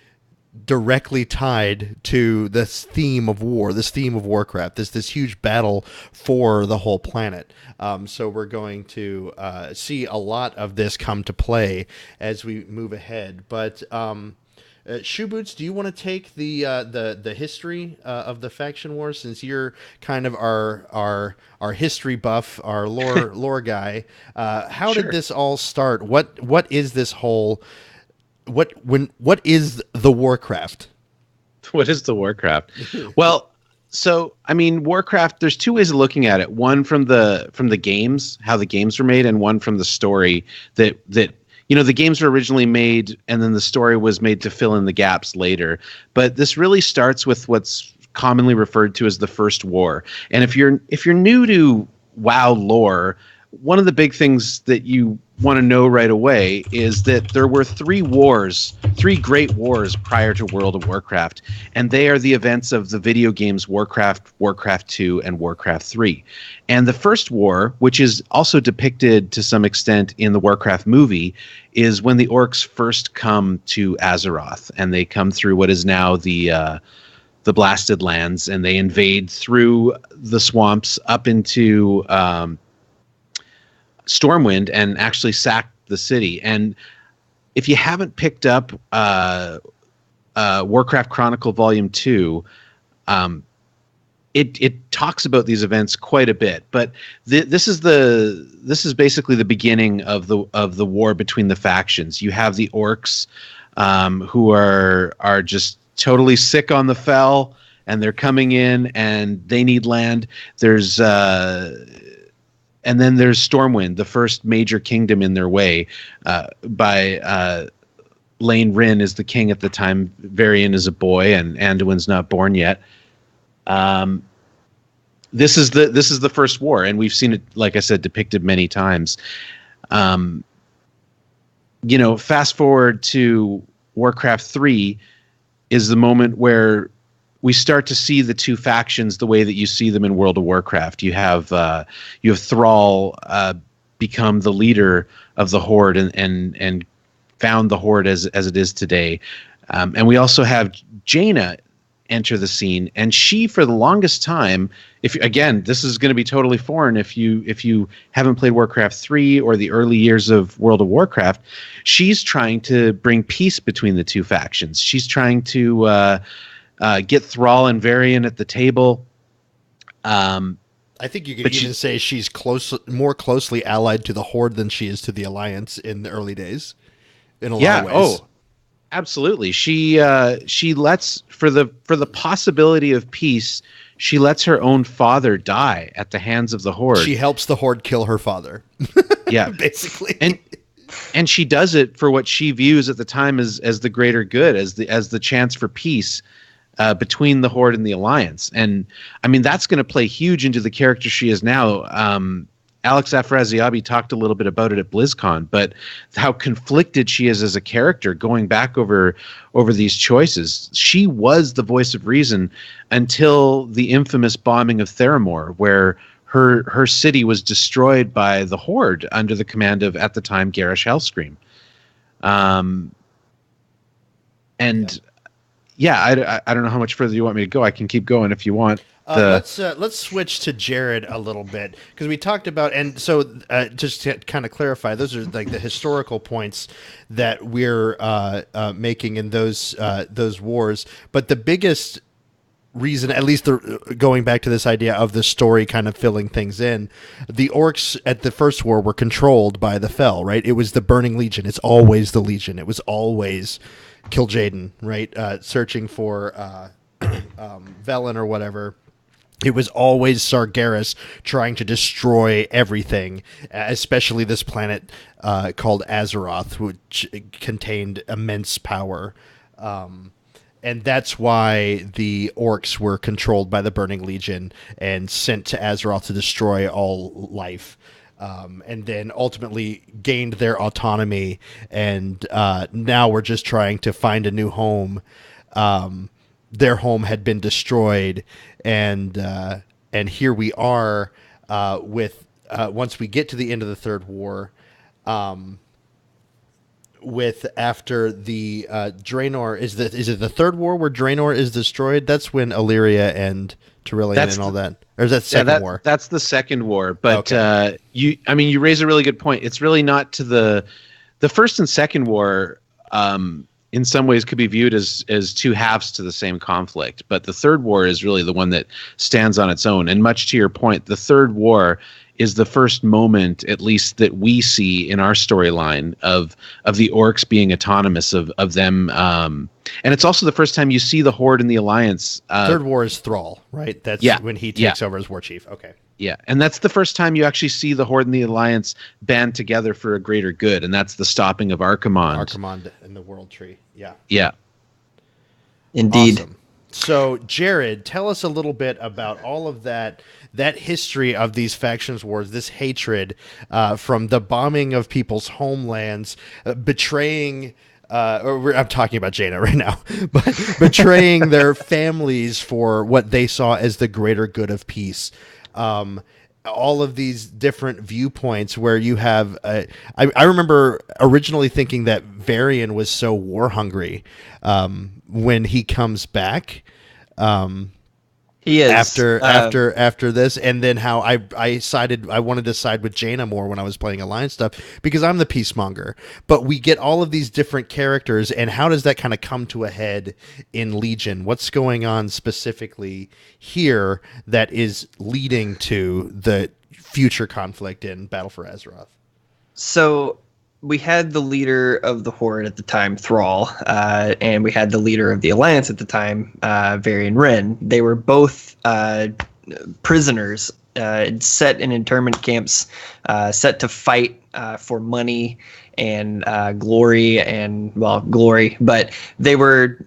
directly tied to this theme of war, this theme of Warcraft, this huge battle for the whole planet. So we're going to see a lot of this come to play as we move ahead. But Shoeboots, do you want to take the history of the faction war, since you're kind of our history buff, our lore guy? How Sure. did this all start? What is this whole what is the Warcraft? What is the Warcraft? Well, so I mean, Warcraft. There's two ways of looking at it. One from the games, how the games were made, and one from the story. That the games were originally made, and then the story was made to fill in the gaps later. But this really starts with what's commonly referred to as the First War. And if you're new to WoW lore, one of the big things that you want to know right away is that there were three great wars prior to World of Warcraft, and they are the events of the video games Warcraft, Warcraft 2, and Warcraft 3. And the first war, which is also depicted to some extent in the Warcraft movie, is when the orcs first come to Azeroth, and they come through what is now the Blasted Lands, and they invade through the swamps up into Stormwind and actually sacked the city. And if you haven't picked up Warcraft Chronicle Volume 2, it talks about these events quite a bit. But this is basically the beginning of the war between the factions. You have the orcs who are just totally sick on the fell, and they're coming in and they need land. And then there's Stormwind, the first major kingdom in their way, by Lane Rin is the king at the time. Varian is a boy, and Anduin's not born yet. This is the first war, and we've seen it, like I said, depicted many times. Fast forward to Warcraft 3 is the moment where we start to see the two factions the way that you see them in World of Warcraft. You have Thrall become the leader of the Horde and found the Horde as it is today. And we also have Jaina enter the scene, and she, for the longest time, this is going to be totally foreign if you haven't played Warcraft 3 or the early years of World of Warcraft, she's trying to bring peace between the two factions. She's trying to get Thrall and Varian at the table. I think you could But even say she's more closely allied to the Horde than she is to the Alliance in the early days. In a lot of ways. Oh, absolutely. She lets for the possibility of peace. She lets her own father die at the hands of the Horde. She helps the Horde kill her father. Yeah, basically. And she does it for what she views at the time as the greater good, as the chance for peace between the Horde and the Alliance. And I mean, that's going to play huge into the character she is now. Alex Afrasiabi talked a little bit about it at BlizzCon, but how conflicted she is as a character going back over these choices. She was the voice of reason until the infamous bombing of Theramore, where her city was destroyed by the Horde under the command of, at the time, Garrosh Hellscream. I don't know how much further you want me to go. I can keep going if you want. Let's switch to Jared a little bit, because we talked about, and so just to kind of clarify, those are like the historical points that we're making in those wars. But the biggest reason, at least going back to this idea of the story kind of filling things in, the orcs at the first war were controlled by the Fel, right? It was the Burning Legion. It's always the Legion. It was always Kil'jaeden, right? Searching for Velen or whatever. It was always Sargeras trying to destroy everything, especially this planet called Azeroth, which contained immense power. And that's why the orcs were controlled by the Burning Legion and sent to Azeroth to destroy all life. And then ultimately gained their autonomy. And now we're just trying to find a new home. Their home had been destroyed, and here we are with once we get to the end of the Third War, with after the Draenor is it the Third War where Draenor is destroyed? That's when Illyria and Tyrillian and all that, or is that second war? That's the second war. But okay. You raise a really good point. It's really not to the first and second war. In some ways could be viewed as two halves to the same conflict. But the Third War is really the one that stands on its own. And much to your point, the Third War is the first moment, at least that we see in our storyline, of the orcs being autonomous, of them. And it's also the first time you see the Horde and the Alliance. Third War is Thrall, right? That's when he takes over as war chief. Okay. Yeah, and that's the first time you actually see the Horde and the Alliance band together for a greater good, and that's the stopping of Archimonde. Archimonde and the World Tree, yeah. Yeah. Indeed. Awesome. So, Jared, tell us a little bit about all of that history of these factions wars, this hatred from the bombing of people's homelands, betraying... I'm talking about Jaina right now, but betraying their families for what they saw as the greater good of peace. All of these different viewpoints where you have, I remember originally thinking that Varian was so war hungry when he comes back. He is after this, and then how I wanted to side with Jaina more when I was playing Alliance stuff because I'm the peacemonger. But we get all of these different characters, and how does that kind of come to a head in Legion? What's going on specifically here that is leading to the future conflict in Battle for Azeroth? So we had the leader of the Horde at the time, Thrall, and we had the leader of the Alliance at the time, Varian Wrynn. They were both prisoners set in internment camps, set to fight for money and glory, but they were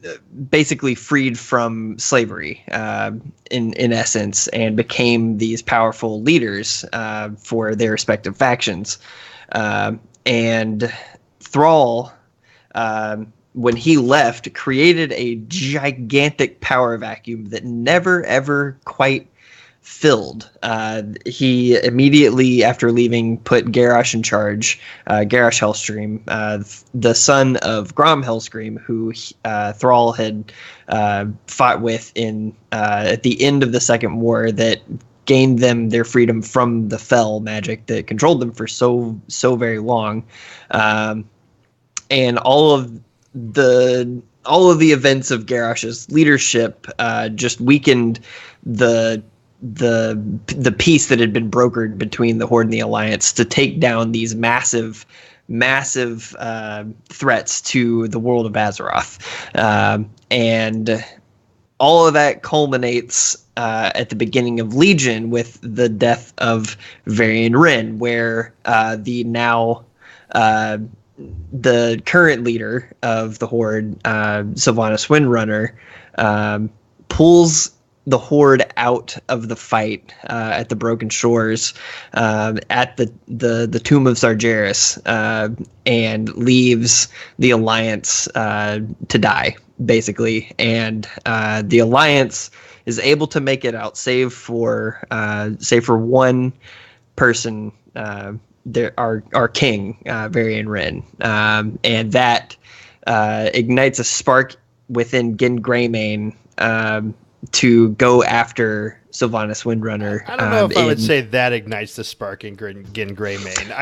basically freed from slavery in essence, and became these powerful leaders for their respective factions. And Thrall, when he left, created a gigantic power vacuum that never, ever quite filled. He immediately, after leaving, put Garrosh in charge, Garrosh Hellscream, the son of Grom Hellscream, who Thrall had fought with at the end of the Second War, that gained them their freedom from the Fel magic that controlled them for so very long, and all of the events of Garrosh's leadership just weakened the the peace that had been brokered between the Horde and the Alliance to take down these massive threats to the world of Azeroth, and all of that culminates at the beginning of Legion with the death of Varian Wrynn, where the current leader of the Horde, Sylvanas Windrunner, pulls the Horde out of the fight at the Broken Shores, at the Tomb of Sargeras, and leaves the Alliance to die, basically. And the Alliance is able to make it out, save for one person. Our king, Varian Wrynn, and that ignites a spark within Gin Greymane to go after Sylvanas Windrunner. I don't know if I would say that ignites the spark in Gin Greymane.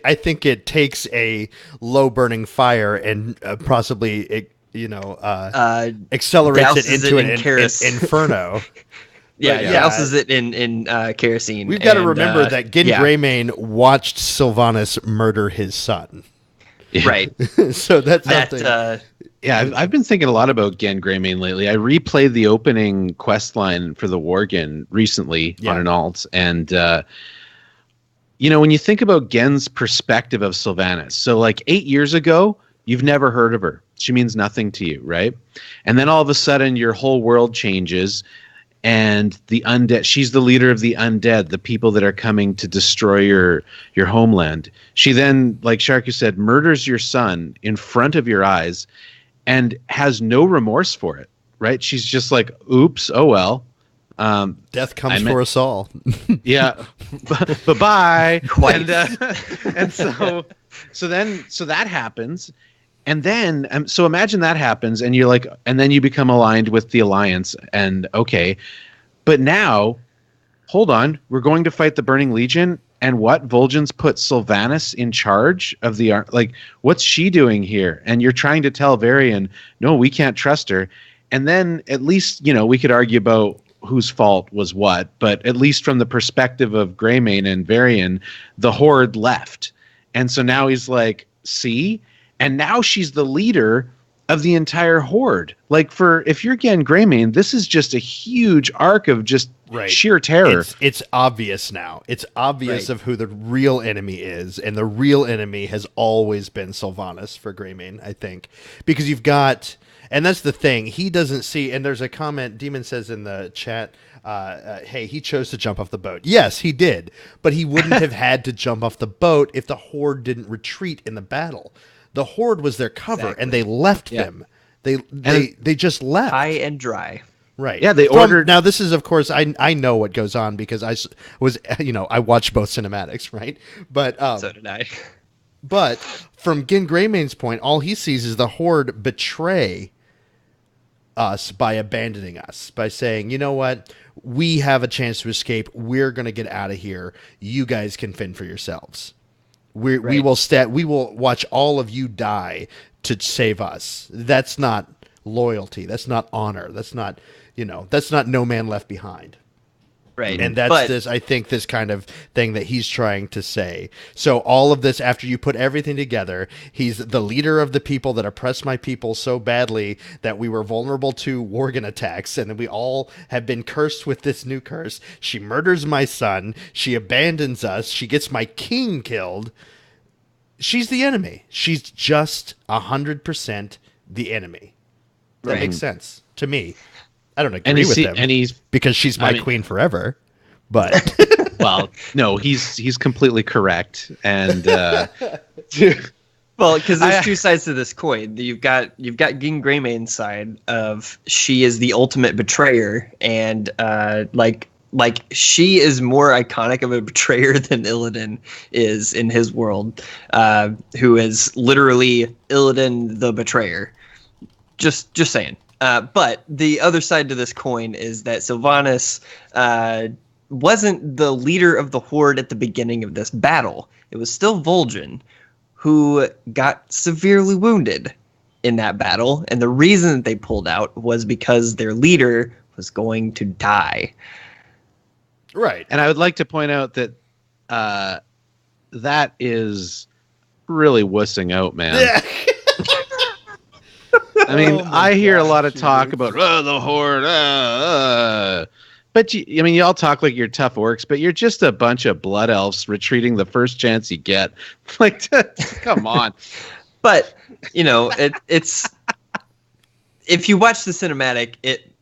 I think it takes a low burning fire and possibly accelerates it into an inferno. Douses it in kerosene. We've got to remember that Gin Greymane watched Sylvanas murder his son. Right. So that's something. I've been thinking a lot about Gin Greymane lately. I replayed the opening quest line for the Worgen recently on an alt, and when you think about Gen's perspective of Sylvanas, so like 8 years ago, you've never heard of her. She means nothing to you, right? And then all of a sudden, your whole world changes. And the undead, she's the leader of the undead, the people that are coming to destroy your homeland. She then, like Sharku said, murders your son in front of your eyes and has no remorse for it, right? She's just like, oops, oh well. Death comes for us all. Yeah. Bye-bye. And so that happens. And then, so imagine that happens, and you're like, and then you become aligned with the Alliance, and okay, but now, hold on, we're going to fight the Burning Legion, and what? Vol'jin's put Sylvanas in charge of the like, what's she doing here? And you're trying to tell Varian, no, we can't trust her. And then at least, we could argue about whose fault was what, but at least from the perspective of Greymane and Varian, the Horde left, and so now he's like, see. And now she's the leader of the entire Horde. Like, if you're Gin Greymane, this is just a huge arc of just sheer terror. It's obvious now. It's obvious of who the real enemy is, and the real enemy has always been Sylvanas for Greymane, I think. Because you've got, and that's the thing, he doesn't see, and there's a comment, Demon says in the chat, hey, he chose to jump off the boat. Yes, he did. But he wouldn't have had to jump off the boat if the Horde didn't retreat in the battle. The Horde was their cover, and they left them. They just left. High and dry. Right. Yeah, they ordered. Now, this is, of course, I know what goes on because I watched both cinematics, right? But so did I. But from Gin Greymane's point, all he sees is the Horde betray us by abandoning us, by saying, you know what, we have a chance to escape. We're going to get out of here. You guys can fend for yourselves. We will watch all of you die to save us. That's not loyalty. That's not honor. That's not no man left behind. Right. And that's I think this kind of thing that he's trying to say. So all of this, after you put everything together, he's the leader of the people that oppressed my people so badly that we were vulnerable to Worgen attacks, and we all have been cursed with this new curse. She murders my son. She abandons us. She gets my king killed. She's the enemy. She's just 100% the enemy. That makes sense to me. I don't agree with him because she's my queen forever, but well, no, he's completely correct. And well, because there's two sides to this coin. You've got Gin Greymane's side of she is the ultimate betrayer, and like she is more iconic of a betrayer than Illidan is in his world, who is literally Illidan the betrayer. Just saying. But the other side to this coin is that Sylvanas wasn't the leader of the Horde at the beginning of this battle. It was still Vol'jin, who got severely wounded in that battle. And the reason that they pulled out was because their leader was going to die. Right. And I would like to point out that that is really wussing out, man. Yeah. I mean, Oh my I hear a gosh, lot of you talk dude. about the horde, but you all talk like you're tough orcs, but you're just a bunch of blood elves retreating the first chance you get. Like, come on. But it's if you watch the cinematic, it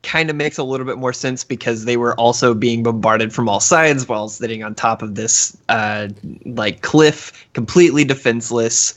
kind of makes a little bit more sense because they were also being bombarded from all sides while sitting on top of this like cliff, completely defenseless.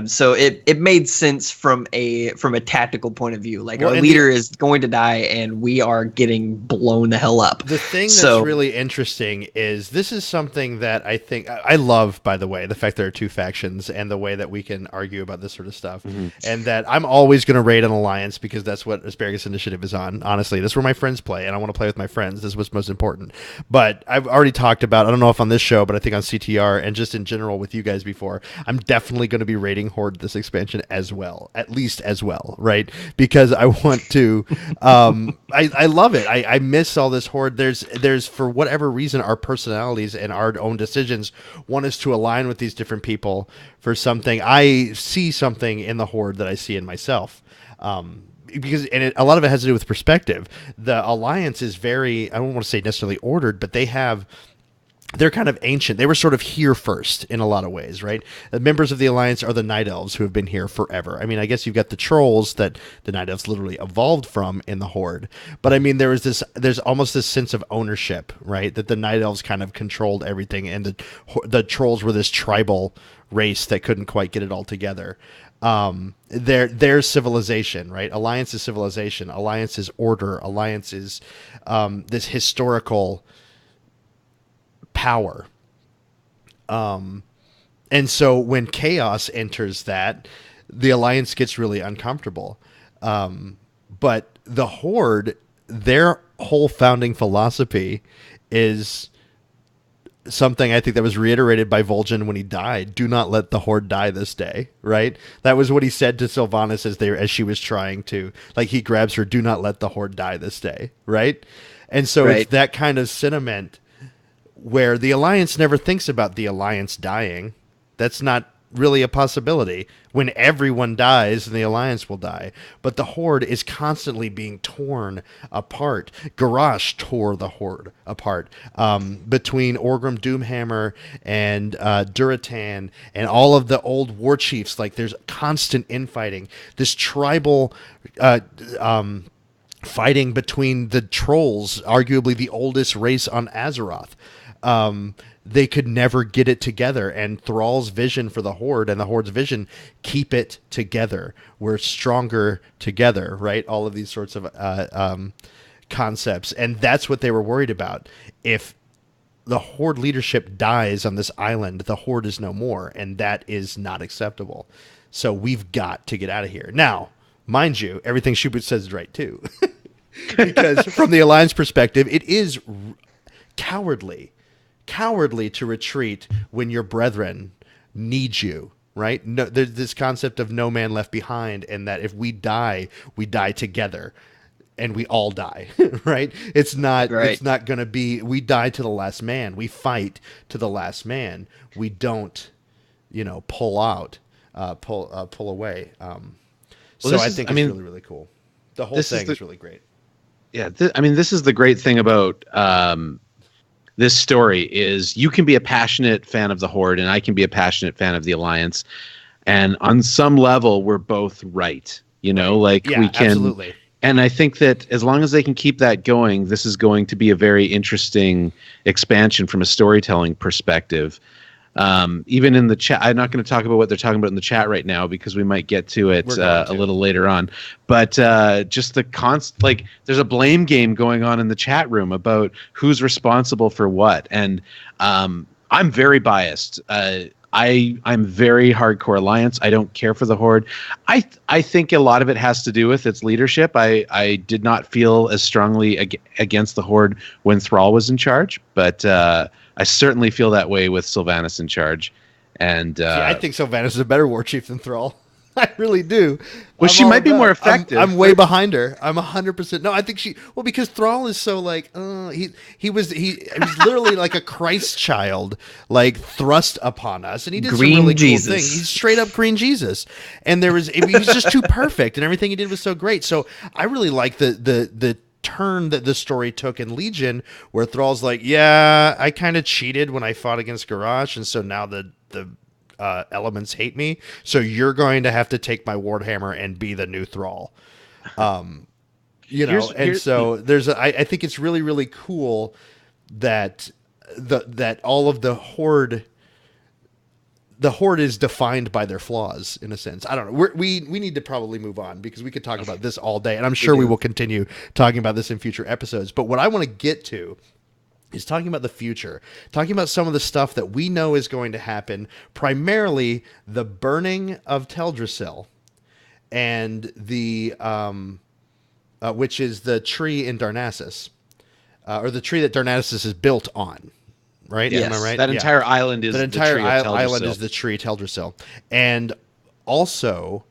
So it made sense from a tactical point of view. Like, Well, our and leader is going to die, and we are getting blown the hell up. The thing that's So- really interesting is this is something that I think I love, by the way, the fact there are two factions and the way that we can argue about this sort of stuff. And that I'm always going to raid an alliance because that's what Asparagus Initiative is on. Honestly, this is where my friends play, and I want to play with my friends. This is what's most important. But I've already talked about, I don't know if on this show, but I think on CTR and just in general with you guys before, I'm definitely going to be raiding Horde this expansion as well, at least as well, right? Because I want to, I love it. I miss all this Horde. There's for whatever reason, our personalities and our own decisions want us to align with these different people for something. I see something in the Horde that I see in myself. Because a lot of it has to do with perspective. The Alliance is very, I don't want to say necessarily ordered, but they're kind of ancient. They were sort of here first in a lot of ways, right? The members of the Alliance are the Night Elves who have been here forever. I mean, I guess you've got the Trolls that the Night Elves literally evolved from in the Horde. But I mean, there's almost this sense of ownership, right? That the Night Elves kind of controlled everything, and the Trolls were this tribal race that couldn't quite get it all together. Their civilization, right? Alliance is civilization. Alliance is order. Alliance is this historical power. And so when chaos enters that, the Alliance gets really uncomfortable. But the Horde, their whole founding philosophy is something I think that was reiterated by Vol'jin when he died. Do not let the Horde die this day, right? That was what he said to Sylvanas as she was trying to, like, he grabs her, do not let the Horde die this day, right? And so Right. it's that kind of sentiment where the Alliance never thinks about the Alliance dying. That's not really a possibility. When everyone dies, then the Alliance will die. But the Horde is constantly being torn apart. Garrosh tore the Horde apart. Between Orgrim Doomhammer and Duratan and all of the old war chiefs, like, there's constant infighting. This tribal fighting between the Trolls, arguably the oldest race on Azeroth. They could never get it together, and Thrall's vision for the Horde and the Horde's vision keep it together. We're stronger together, right? All of these sorts of concepts, and that's what they were worried about. If the Horde leadership dies on this island, the Horde is no more, and that is not acceptable. So we've got to get out of here. Now, mind you, everything Shubert says is right too, because from the Alliance perspective, it is cowardly to retreat when your brethren need you, right? No, there's this concept of no man left behind, and that if we die together, and we all die, right? It's not going to be, we die to the last man. We fight to the last man. We don't, pull away. So I think it's really, really cool. The whole thing is really great. Yeah. This is the great thing about, this story is you can be a passionate fan of the Horde and I can be a passionate fan of the Alliance. And on some level, we're both right. We can. Absolutely. And I think that as long as they can keep that going, this is going to be a very interesting expansion from a storytelling perspective. Even in the chat, I'm not going to talk about what they're talking about in the chat right now because we might get to it a little later on. But just the there's a blame game going on in the chat room about who's responsible for what. And I'm very biased. I'm very hardcore Alliance. I don't care for the Horde. I think a lot of it has to do with its leadership. I did not feel as strongly against the Horde when Thrall was in charge, but I certainly feel that way with Sylvanas in charge. And I think Sylvanas is a better war chief than Thrall. I really do. Well, she all might be about more it. effective. I'm way behind her. I'm 100%. No, I think because Thrall is so like, he was literally like a Christ child, like thrust upon us, and he did Green some really Jesus. cool things. He's straight up green Jesus, and he was just too perfect, and everything he did was so great. So I really like the turn that the story took in Legion, where Thrall's like, yeah, I kind of cheated when I fought against Garrosh, and so now the elements hate me, so you're going to have to take my Warhammer and be the new Thrall. So I think it's really, really cool that that all of the Horde is defined by their flaws, in a sense. I don't know. We need to probably move on, because we could talk about this all day, and I'm sure we will continue talking about this in future episodes. But what I want to get to is talking about the future, talking about some of the stuff that we know is going to happen, primarily the burning of Teldrassil and the which is the tree in Darnassus, or the tree that Darnassus is built on. Right? Yes, Am I right? that entire island is that entire the tree of island Teldrassil. is the tree Teldrassil, and also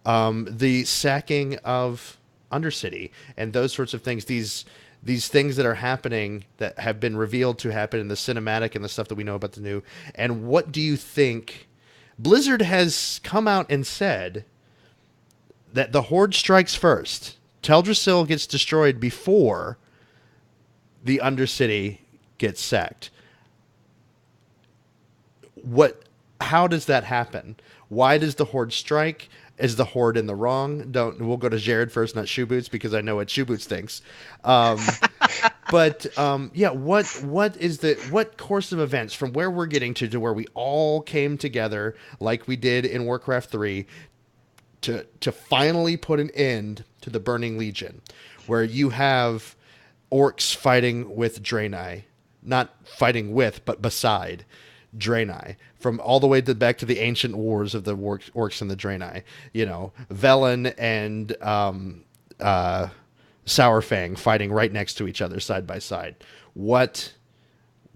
the sacking of Undercity and those sorts of things. These things that are happening, that have been revealed to happen in the cinematic and the stuff that we know about the new. And what do you think? Blizzard has come out and said that the Horde strikes first. Teldrassil gets destroyed before the Undercity gets sacked. How does that happen? Why does the Horde strike? Is the Horde in the wrong? We'll go to Jared first, not Shoeboots, because I know what Shoeboots thinks. What course of events from where we're getting to where we all came together like we did in Warcraft 3 to finally put an end to the Burning Legion, where you have orcs fighting with Draenei, not fighting with, but beside Draenei, from all the way back to the ancient wars of the orcs and the Draenei. Velen and Sourfang fighting right next to each other, side by side.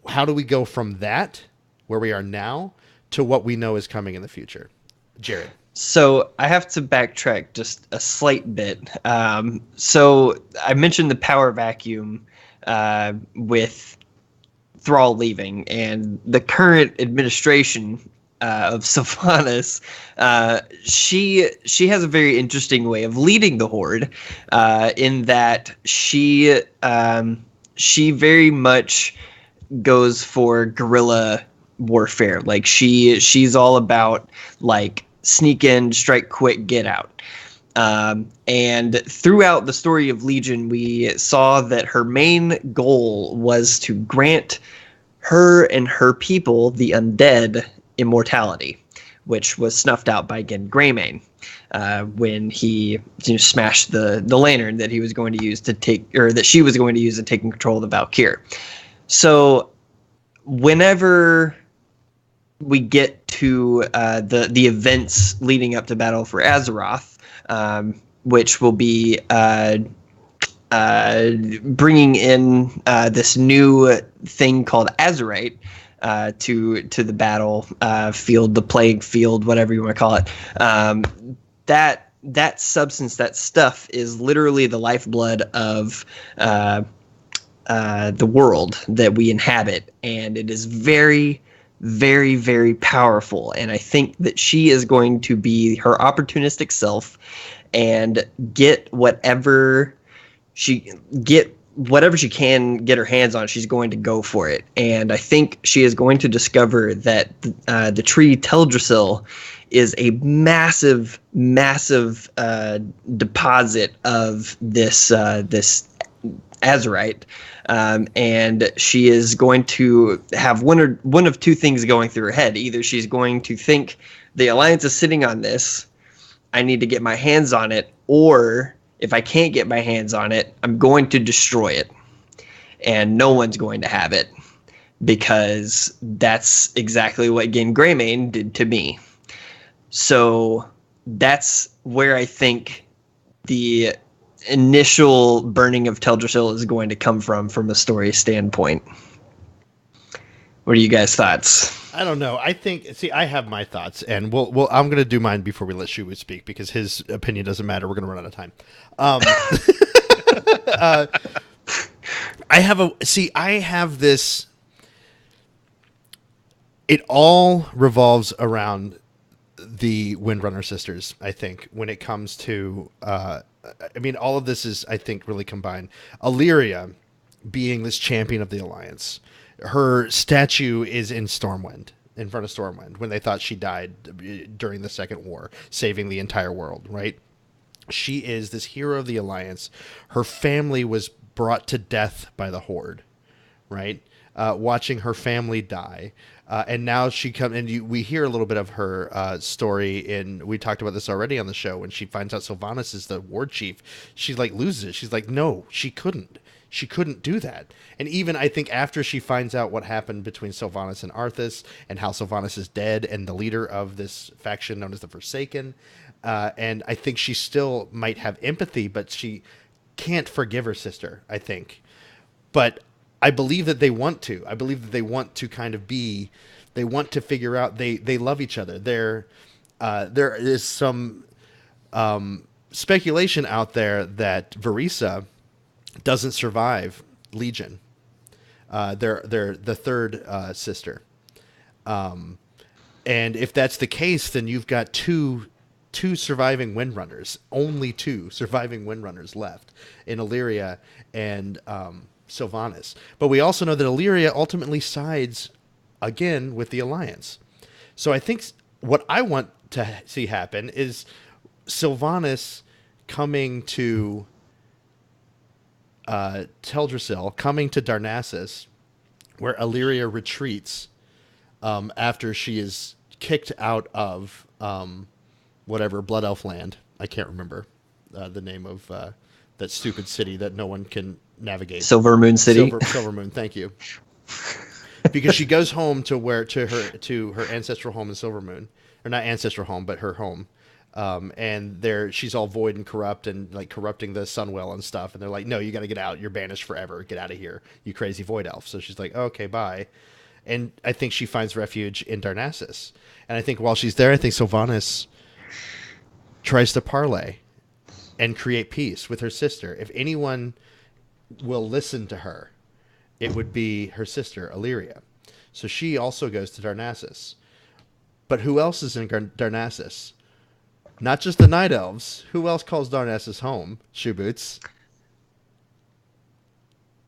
How do we go from that, where we are now, to what we know is coming in the future? Jared. So I have to backtrack just a slight bit. So I mentioned the power vacuum with Thrall leaving, and the current administration of Sylvanas, she has a very interesting way of leading the Horde, in that she very much goes for guerrilla warfare. Like she's all about like sneak in, strike quick, get out. And throughout the story of Legion, we saw that her main goal was to grant her and her people, the undead, immortality, which was snuffed out by, again, Greymane, when he smashed the lantern that he was going to use that she was going to use to take control of the Valkyr. So whenever we get to the events leading up to Battle for Azeroth, which will be bringing in this new thing called Azerite to the battle field, the plague field, whatever you want to call it. That substance, that stuff, is literally the lifeblood of the world that we inhabit, and it is very, very, very powerful. And I think that she is going to be her opportunistic self and get whatever she can get her hands on. She's going to go for it. And I think she is going to discover that the tree Teldrassil is a massive, massive deposit of this Azerite. And she is going to have one of two things going through her head. Either she's going to think the Alliance is sitting on this, I need to get my hands on it, or if I can't get my hands on it, I'm going to destroy it. And no one's going to have it, because that's exactly what Gen Greymane did to me. So that's where I think the initial burning of Teldrassil is going to come from a story standpoint. What are you guys' thoughts? I don't know. I think. See, I have my thoughts, and we'll. I'm going to do mine before we let Shubu speak because his opinion doesn't matter. We're going to run out of time. I have this. It all revolves around the Windrunner sisters. I think when it comes to, all of this is, I think, really combined. Illyria being this champion of the Alliance. Her statue is in Stormwind, in front of Stormwind, when they thought she died during the Second War, saving the entire world, right? She is this hero of the Alliance. Her family was brought to death by the Horde, right? Watching her family die. And now she comes, and we hear a little bit of her story we talked about this already on the show, when she finds out Sylvanas is the Ward Chief. She loses it. She's like, no, she couldn't. She couldn't do that. And even I think after she finds out what happened between Sylvanas and Arthas, and how Sylvanas is dead and the leader of this faction known as the Forsaken, and I think she still might have empathy, but she can't forgive her sister, I think. But I believe that they want to. I believe that they want to kind of be, they want to figure out, they love each other. There is some speculation out there that Varisa doesn't survive Legion. They're the third sister. And if that's the case, then you've got two surviving Windrunners, only two surviving Windrunners left in Illyria and Sylvanas. But we also know that Illyria ultimately sides again with the Alliance. So I think what I want to see happen is Sylvanas coming to Teldrassil, coming to Darnassus, where Illyria retreats after she is kicked out of whatever Blood Elf land. I can't remember the name of that stupid city that no one can navigate. Silvermoon City. Silvermoon. Thank you. Because she goes home to her ancestral home in Silvermoon, or not ancestral home, but her home. And she's all void and corrupt and like corrupting the Sunwell and stuff. And they're like, no, you got to get out. You're banished forever. Get out of here, you crazy void elf. So she's like, okay, bye. And I think she finds refuge in Darnassus. And I think while she's there, I think Sylvanas tries to parlay and create peace with her sister. If anyone will listen to her, it would be her sister, Illyria. So she also goes to Darnassus. But who else is in Darnassus? Not just the Night Elves. Who else calls Darnassus home? Shoeboots.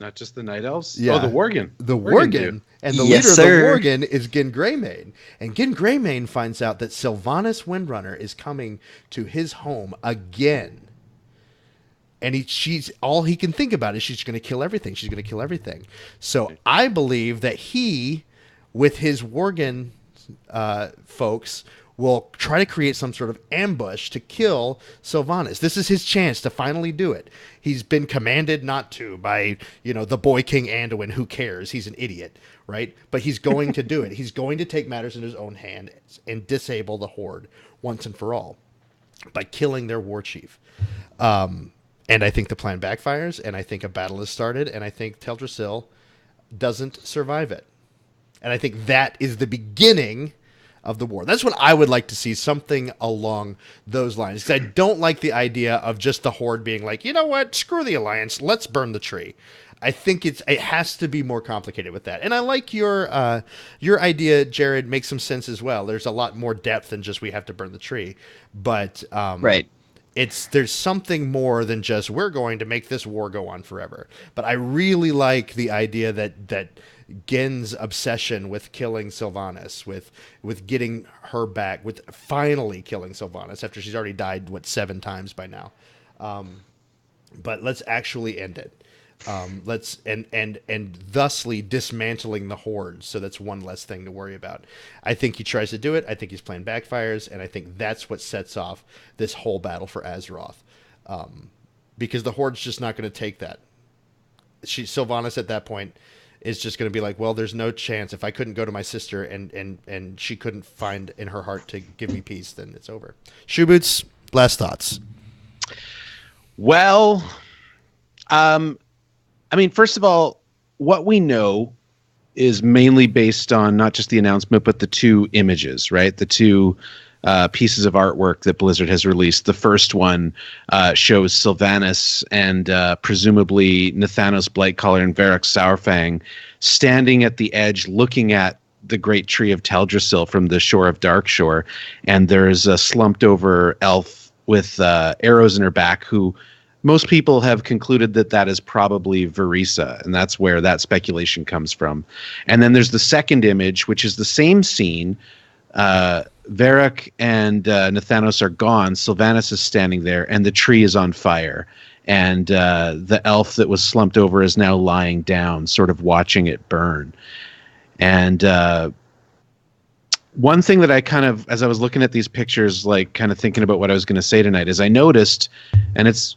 Not just the Night Elves? Yeah. Oh, the Worgen. The Worgen. And the Yes, leader sir. of the Worgen is Gin Greymane. And Gin Greymane finds out that Sylvanas Windrunner is coming to his home again. And she's all he can think about is she's going to kill everything. She's going to kill everything. So I believe that he, with his Worgen folks, will try to create some sort of ambush to kill Sylvanas. This is his chance to finally do it. He's been commanded not to by, the boy King Anduin. Who cares? He's an idiot, right? But he's going to do it. He's going to take matters in his own hand and disable the Horde once and for all by killing their war chief. And I think the plan backfires, and I think a battle is started, and I think Teldrassil doesn't survive it. And I think that is the beginning of the war. That's what I would like to see, something along those lines. Because I don't like the idea of just the Horde being like, you know what, screw the Alliance, let's burn the tree. I think it has to be more complicated with that. And I like your idea, Jared, makes some sense as well. There's a lot more depth than just we have to burn the tree. But Right. There's something more than just we're going to make this war go on forever. But I really like the idea that Gen's obsession with killing Sylvanas, with getting her back, with finally killing Sylvanas after she's already died 7 times by now. But let's actually end it. Let's and thusly dismantling the Horde, so that's one less thing to worry about. I think he tries to do it. I think his plan backfires, and I think that's what sets off this whole battle for Azeroth, because the Horde's just not going to take that. Sylvanas at that point is just going to be like, well, there's no chance. If I couldn't go to my sister and she couldn't find in her heart to give me peace, then it's over. Shoeboots, last thoughts. Well, first of all, what we know is mainly based on not just the announcement, but the two images, right? The two pieces of artwork that Blizzard has released. The first one shows Sylvanas and presumably Nathanos Blightcaller and Varrock Saurfang standing at the edge looking at the great tree of Teldrassil from the shore of Darkshore. And there's a slumped over elf with arrows in her back who most people have concluded that is probably Verisa, and that's where that speculation comes from. And then there's the second image, which is the same scene. Varrock and Nathanos are gone. Sylvanas is standing there, and the tree is on fire. And the elf that was slumped over is now lying down, sort of watching it burn. And one thing that I kind of, as I was looking at these pictures, like kind of thinking about what I was going to say tonight, is I noticed, and it's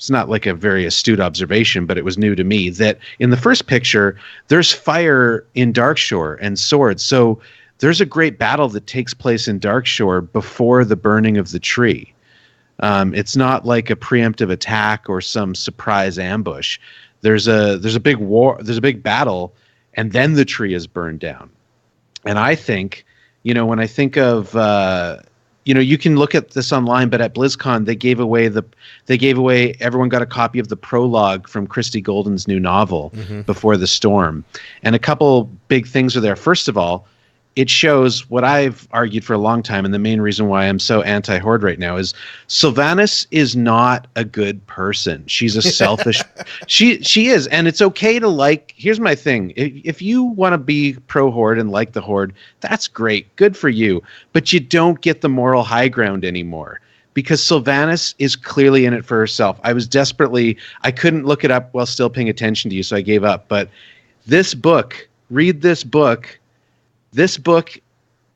not like a very astute observation, but it was new to me, that in the first picture, there's fire in Darkshore and swords. So there's a great battle that takes place in Darkshore before the burning of the tree. It's not like a preemptive attack or some surprise ambush. There's a big war, there's a big battle, and then the tree is burned down. And I think, when I think of, you can look at this online, but at BlizzCon they gave away. Everyone got a copy of the prologue from Christie Golden's new novel, Before the Storm, and a couple big things are there. First of all, it shows what I've argued for a long time, and the main reason why I'm so anti-Horde right now is Sylvanas is not a good person. She's a selfish. she is, and it's okay to like. Here's my thing: if you want to be pro-Horde and like the Horde, that's great, good for you. But you don't get the moral high ground anymore, because Sylvanas is clearly in it for herself. I couldn't look it up while still paying attention to you, so I gave up. But read this book. This book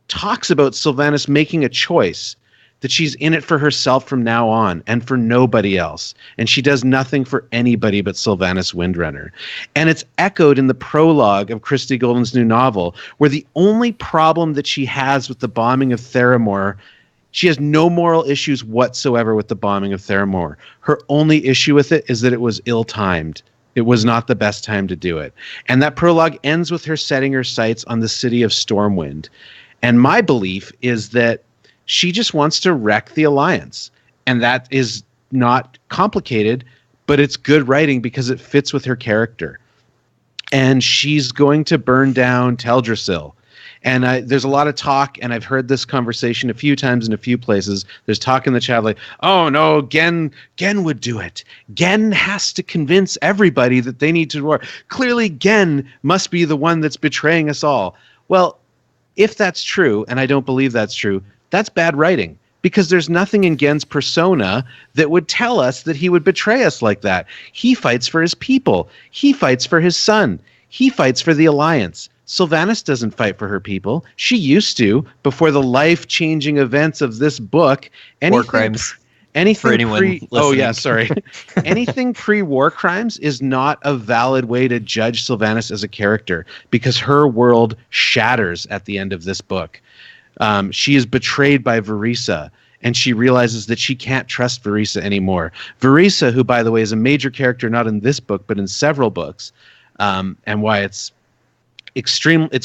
talks about Sylvanas making a choice that she's in it for herself from now on and for nobody else. And she does nothing for anybody but Sylvanas Windrunner. And it's echoed in the prologue of Christie Golden's new novel, where the only problem that she has with the bombing of Theramore, she has no moral issues whatsoever with the bombing of Theramore. Her only issue with it is that it was ill-timed. It was not the best time to do it. And that prologue ends with her setting her sights on the city of Stormwind. And my belief is that she just wants to wreck the Alliance. And that is not complicated, but it's good writing because it fits with her character. And she's going to burn down Teldrassil. And there's a lot of talk, and I've heard this conversation a few times in a few places. There's talk in the chat like, oh no, Genn would do it. Genn has to convince everybody that they need to war. Clearly Genn must be the one that's betraying us all. Well, if that's true, and I don't believe that's true, that's bad writing. Because there's nothing in Genn's persona that would tell us that he would betray us like that. He fights for his people. He fights for his son. He fights for the Alliance. Sylvanas doesn't fight for her people. She used to before the life-changing events of this book. War crimes. Anything for anyone listening. Oh yeah, sorry. Anything pre-war crimes is not a valid way to judge Sylvanas as a character, because her world shatters at the end of this book. She is betrayed by Verisa, and she realizes that she can't trust Verisa anymore. Verisa, who by the way is a major character not in this book but in several books, and why it's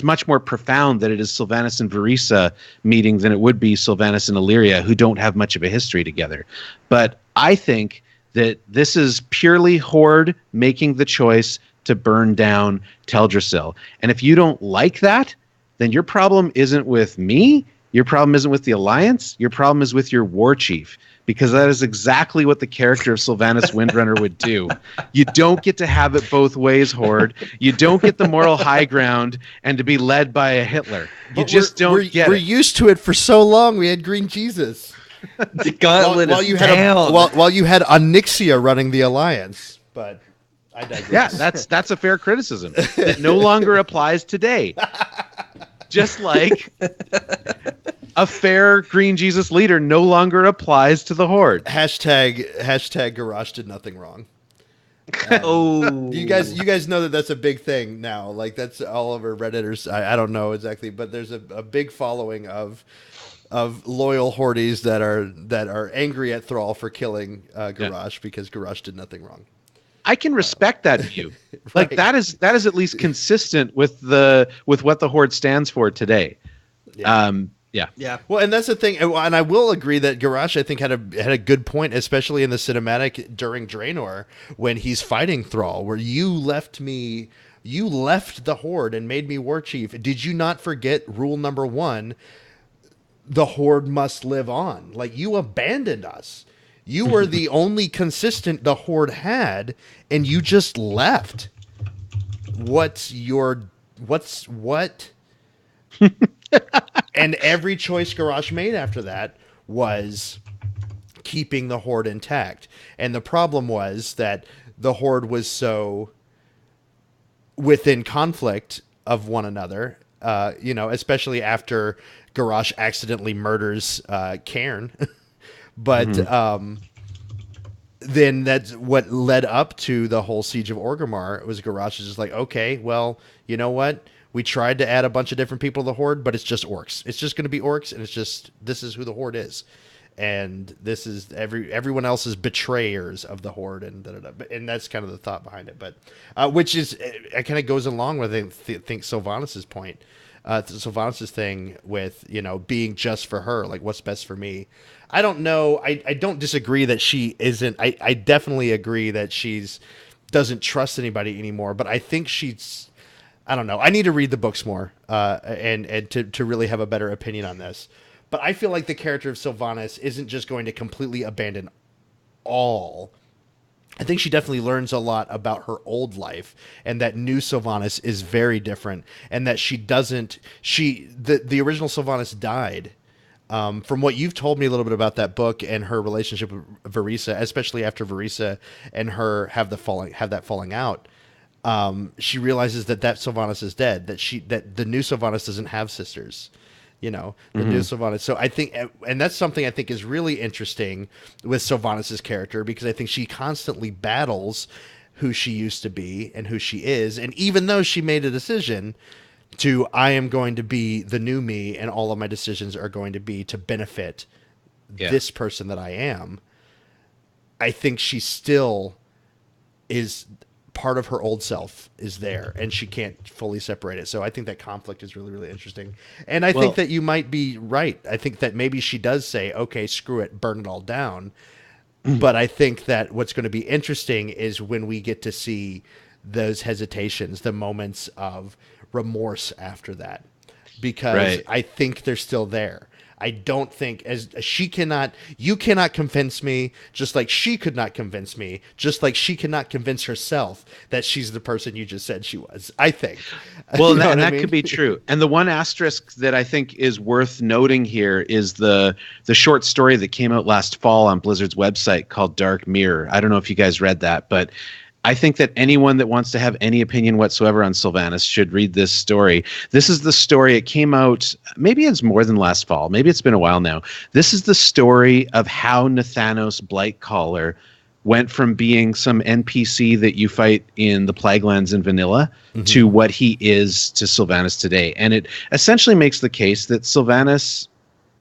much more profound that it is Sylvanas and Verisa meeting than it would be Sylvanas and Illyria, who don't have much of a history together. But I think that this is purely Horde making the choice to burn down Teldrassil. And if you don't like that, then your problem isn't with me, your problem isn't with the Alliance, your problem is with your war chief. Because that is exactly what the character of Sylvanas Windrunner would do. You don't get to have it both ways, Horde. You don't get the moral high ground and to be led by a Hitler. You just don't get it. We're used to it for so long. We had Green Jesus. The gauntlet while you had while you had Onyxia running the Alliance. But I digress. Yeah, that's a fair criticism. It no longer applies today. Just like a fair Green Jesus leader no longer applies to the Horde. Hashtag Garrosh did nothing wrong. Oh, you guys know that's a big thing now. Like that's all over Redditors. I don't know exactly, but there's a big following of loyal Hordes that are angry at Thrall for killing Garrosh because Garrosh did nothing wrong. I can respect that view. Right. Like that is at least consistent with what the Horde stands for today. Yeah. Yeah. Well, and that's the thing, and I will agree that Garrosh, I think, had a good point, especially in the cinematic during Draenor when he's fighting Thrall, where you left the Horde and made me war chief. Did you not forget rule number 1? The Horde must live on. Like, you abandoned us. You were the only consistent the Horde had, and you just left. What? And every choice Garrosh made after that was keeping the Horde intact. And the problem was that the Horde was so within conflict of one another, especially after Garrosh accidentally murders Cairn. But then that's what led up to the whole Siege of Orgrimmar. It was Garrosh is just like, okay, well, you know what? We tried to add a bunch of different people to the Horde, but it's just orcs. It's just going to be orcs, and this is who the Horde is. And this is everyone else's betrayers of the Horde, and and that's kind of the thought behind it. But which is it kind of goes along with I think Sylvanas' point, Sylvanas' thing with being just for her, like what's best for me. I don't know. I don't disagree that she isn't. I definitely agree that she's doesn't trust anybody anymore. But I think she's. I don't know. I need to read the books more and to really have a better opinion on this. But I feel like the character of Sylvanas isn't just going to completely abandon all. I think she definitely learns a lot about her old life, and that new Sylvanas is very different, and that the original Sylvanas died. From what you've told me a little bit about that book and her relationship with Varisa, especially after Varisa and her have that falling out. She realizes that Sylvanas is dead, that the new Sylvanas doesn't have sisters, new Sylvanas. So I think, and that's something I think is really interesting with Sylvanas' character, because I think she constantly battles who she used to be and who she is. And even though she made a decision I am going to be the new me, and all of my decisions are going to be to benefit this person that I am, I think she still is part of her old self is there, and she can't fully separate it. So I think that conflict is really, really interesting. And I think that you might be right. I think that maybe she does say, okay, screw it, burn it all down. But I think that what's going to be interesting is when we get to see those hesitations, the moments of remorse after that, because I think they're still there. I don't think you cannot convince me, just like she could not convince me, just like she cannot convince herself that she's the person you just said she was, I think. Well, that could be true. And the one asterisk that I think is worth noting here is the short story that came out last fall on Blizzard's website called Dark Mirror. I don't know if you guys read that, but I think that anyone that wants to have any opinion whatsoever on Sylvanas should read this story. This is the story. It came out, maybe it's more than last fall. Maybe it's been a while now. This is the story of how Nathanos Blightcaller went from being some NPC that you fight in the Plaguelands in vanilla to what he is to Sylvanas today. And it essentially makes the case that Sylvanas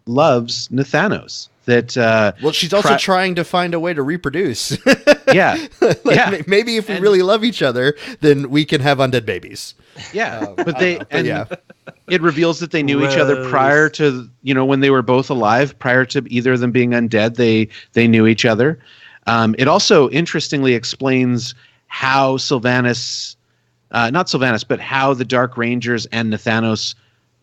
loves Nathanos. That she's also trying to find a way to reproduce. Yeah. Maybe if we really love each other, then we can have undead babies. Yeah. It reveals that they knew each other prior to, when they were both alive, prior to either of them being undead, they knew each other. It also interestingly explains how Sylvanas, not Sylvanas, but how the Dark Rangers and Nathanos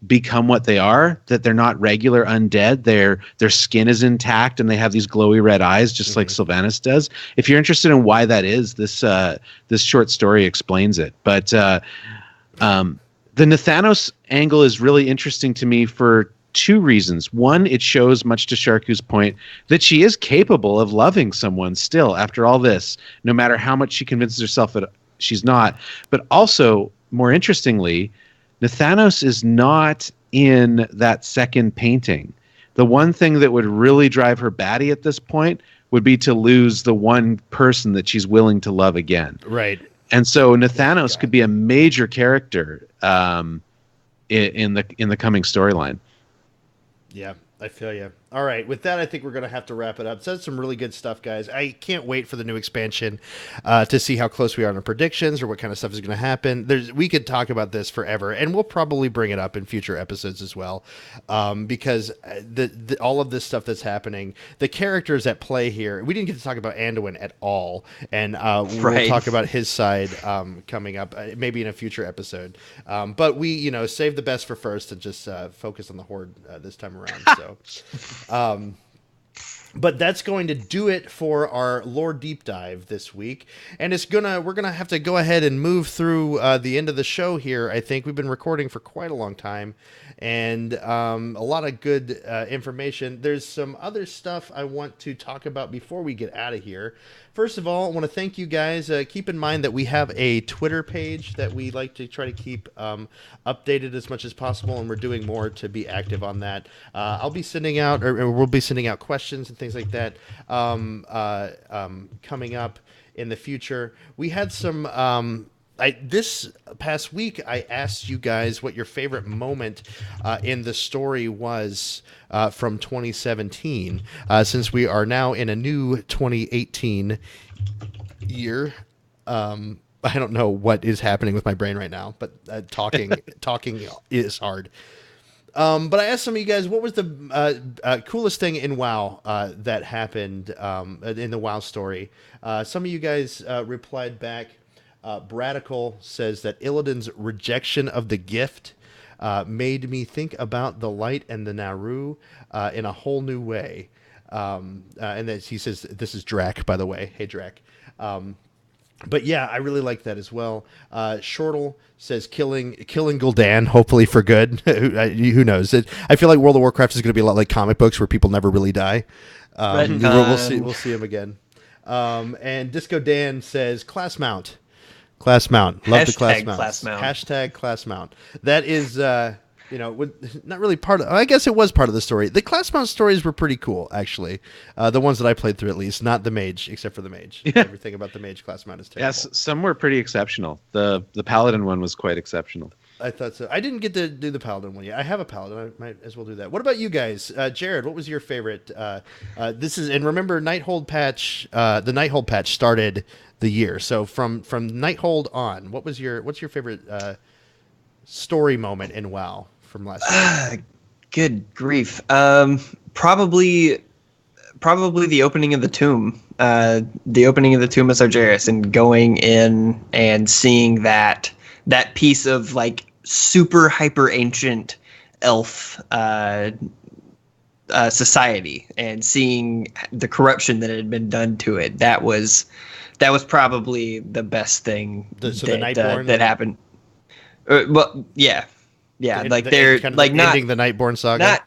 become what they are, that they're not regular undead. Their skin is intact and they have these glowy red eyes, just like Sylvanas does. If you're interested in why that is, this short story explains it. But the Nathanos angle is really interesting to me for two reasons. One, it shows, much to Sharku's point, that she is capable of loving someone still after all this, no matter how much she convinces herself that she's not. But also, more interestingly, Nathanos is not in that second painting. The one thing that would really drive her batty at this point would be to lose the one person that she's willing to love again. Right. And so Nathanos could be a major character in the coming storyline. Yeah, I feel you. All right, with that, I think we're going to have to wrap it up. So that's some really good stuff, guys. I can't wait for the new expansion to see how close we are on predictions or what kind of stuff is going to happen. We could talk about this forever, and we'll probably bring it up in future episodes as well, because all of this stuff that's happening, the characters at play here, we didn't get to talk about Anduin at all, and we'll talk about his side coming up, maybe in a future episode. But we, save the best for first and just focus on the Horde this time around. So. But that's going to do it for our lore deep dive this week, and we're gonna have to go ahead and move through the end of the show here. I think we've been recording for quite a long time, and a lot of good information. There's some other stuff I want to talk about before we get out of here. First of all, I want to thank you guys. Keep in mind that we have a Twitter page that we like to try to keep updated as much as possible, and we're doing more to be active on that. I'll be sending out, or we'll be sending out questions and things like that coming up in the future. We had some... this past week, I asked you guys what your favorite moment in the story was from 2017, since we are now in a new 2018 year. I don't know what is happening with my brain right now, but talking is hard. But I asked some of you guys, what was the coolest thing in WoW that happened in the WoW story? Some of you guys replied back. Bradical says that Illidan's rejection of the gift made me think about the light and the Naru in a whole new way. And then he says, this is Drac, by the way. Hey, Drac. But yeah, I really like that as well. Shortle says killing Gul'dan, hopefully for good. Who knows? I feel like World of Warcraft is going to be a lot like comic books where people never really die. We'll see him again. And Disco Dan says class mount. Class mount. Love the class mount. Hashtag class mount. That is, not really part of... I guess it was part of the story. The class mount stories were pretty cool, actually. The ones that I played through, at least. Not the mage, except for the mage. Yeah. Everything about the mage class mount is terrible. Yes, some were pretty exceptional. The paladin one was quite exceptional. I thought so. I didn't get to do the paladin one yet. I have a paladin. I might as well do that. What about you guys? Jared, what was your favorite? And remember, Nighthold patch. The Nighthold patch started the year. So from Nighthold on, what's your favorite story moment in WoW from last year? Good grief. Probably the opening of the tomb. The opening of the tomb of Sargeras, and going in and seeing that piece of like super hyper ancient elf society, and seeing the corruption that had been done to it. That was probably the best thing that happened. Well, yeah, like they're like not ending the Nightborn saga.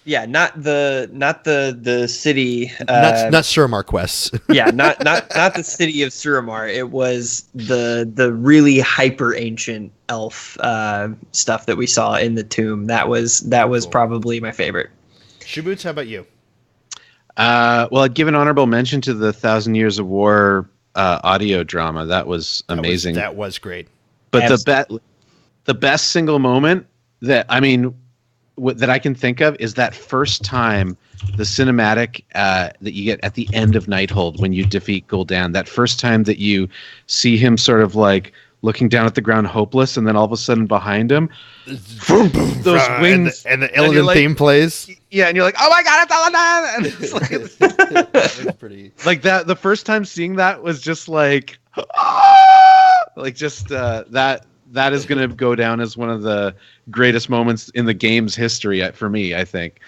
Not the city. Not Suramar quests. Yeah, not the city of Suramar. It was the really hyper ancient elf stuff that we saw in the tomb. That was cool. Probably my favorite. Shuboots, how about you? Well, I'd give an honorable mention to the 1,000 Years of War audio drama. That was amazing. That was great. But the best single moment that I can think of is that first time the cinematic that you get at the end of Nighthold when you defeat Gul'dan. That first time that you see him sort of like looking down at the ground hopeless, and then all of a sudden behind him, those wings and the Illidan theme plays. Yeah, and you're like, oh my god, it's Illidan! And it's like, that was pretty. Like that. The first time seeing that was just like, like just that. That is going to go down as one of the greatest moments in the game's history for me, I think.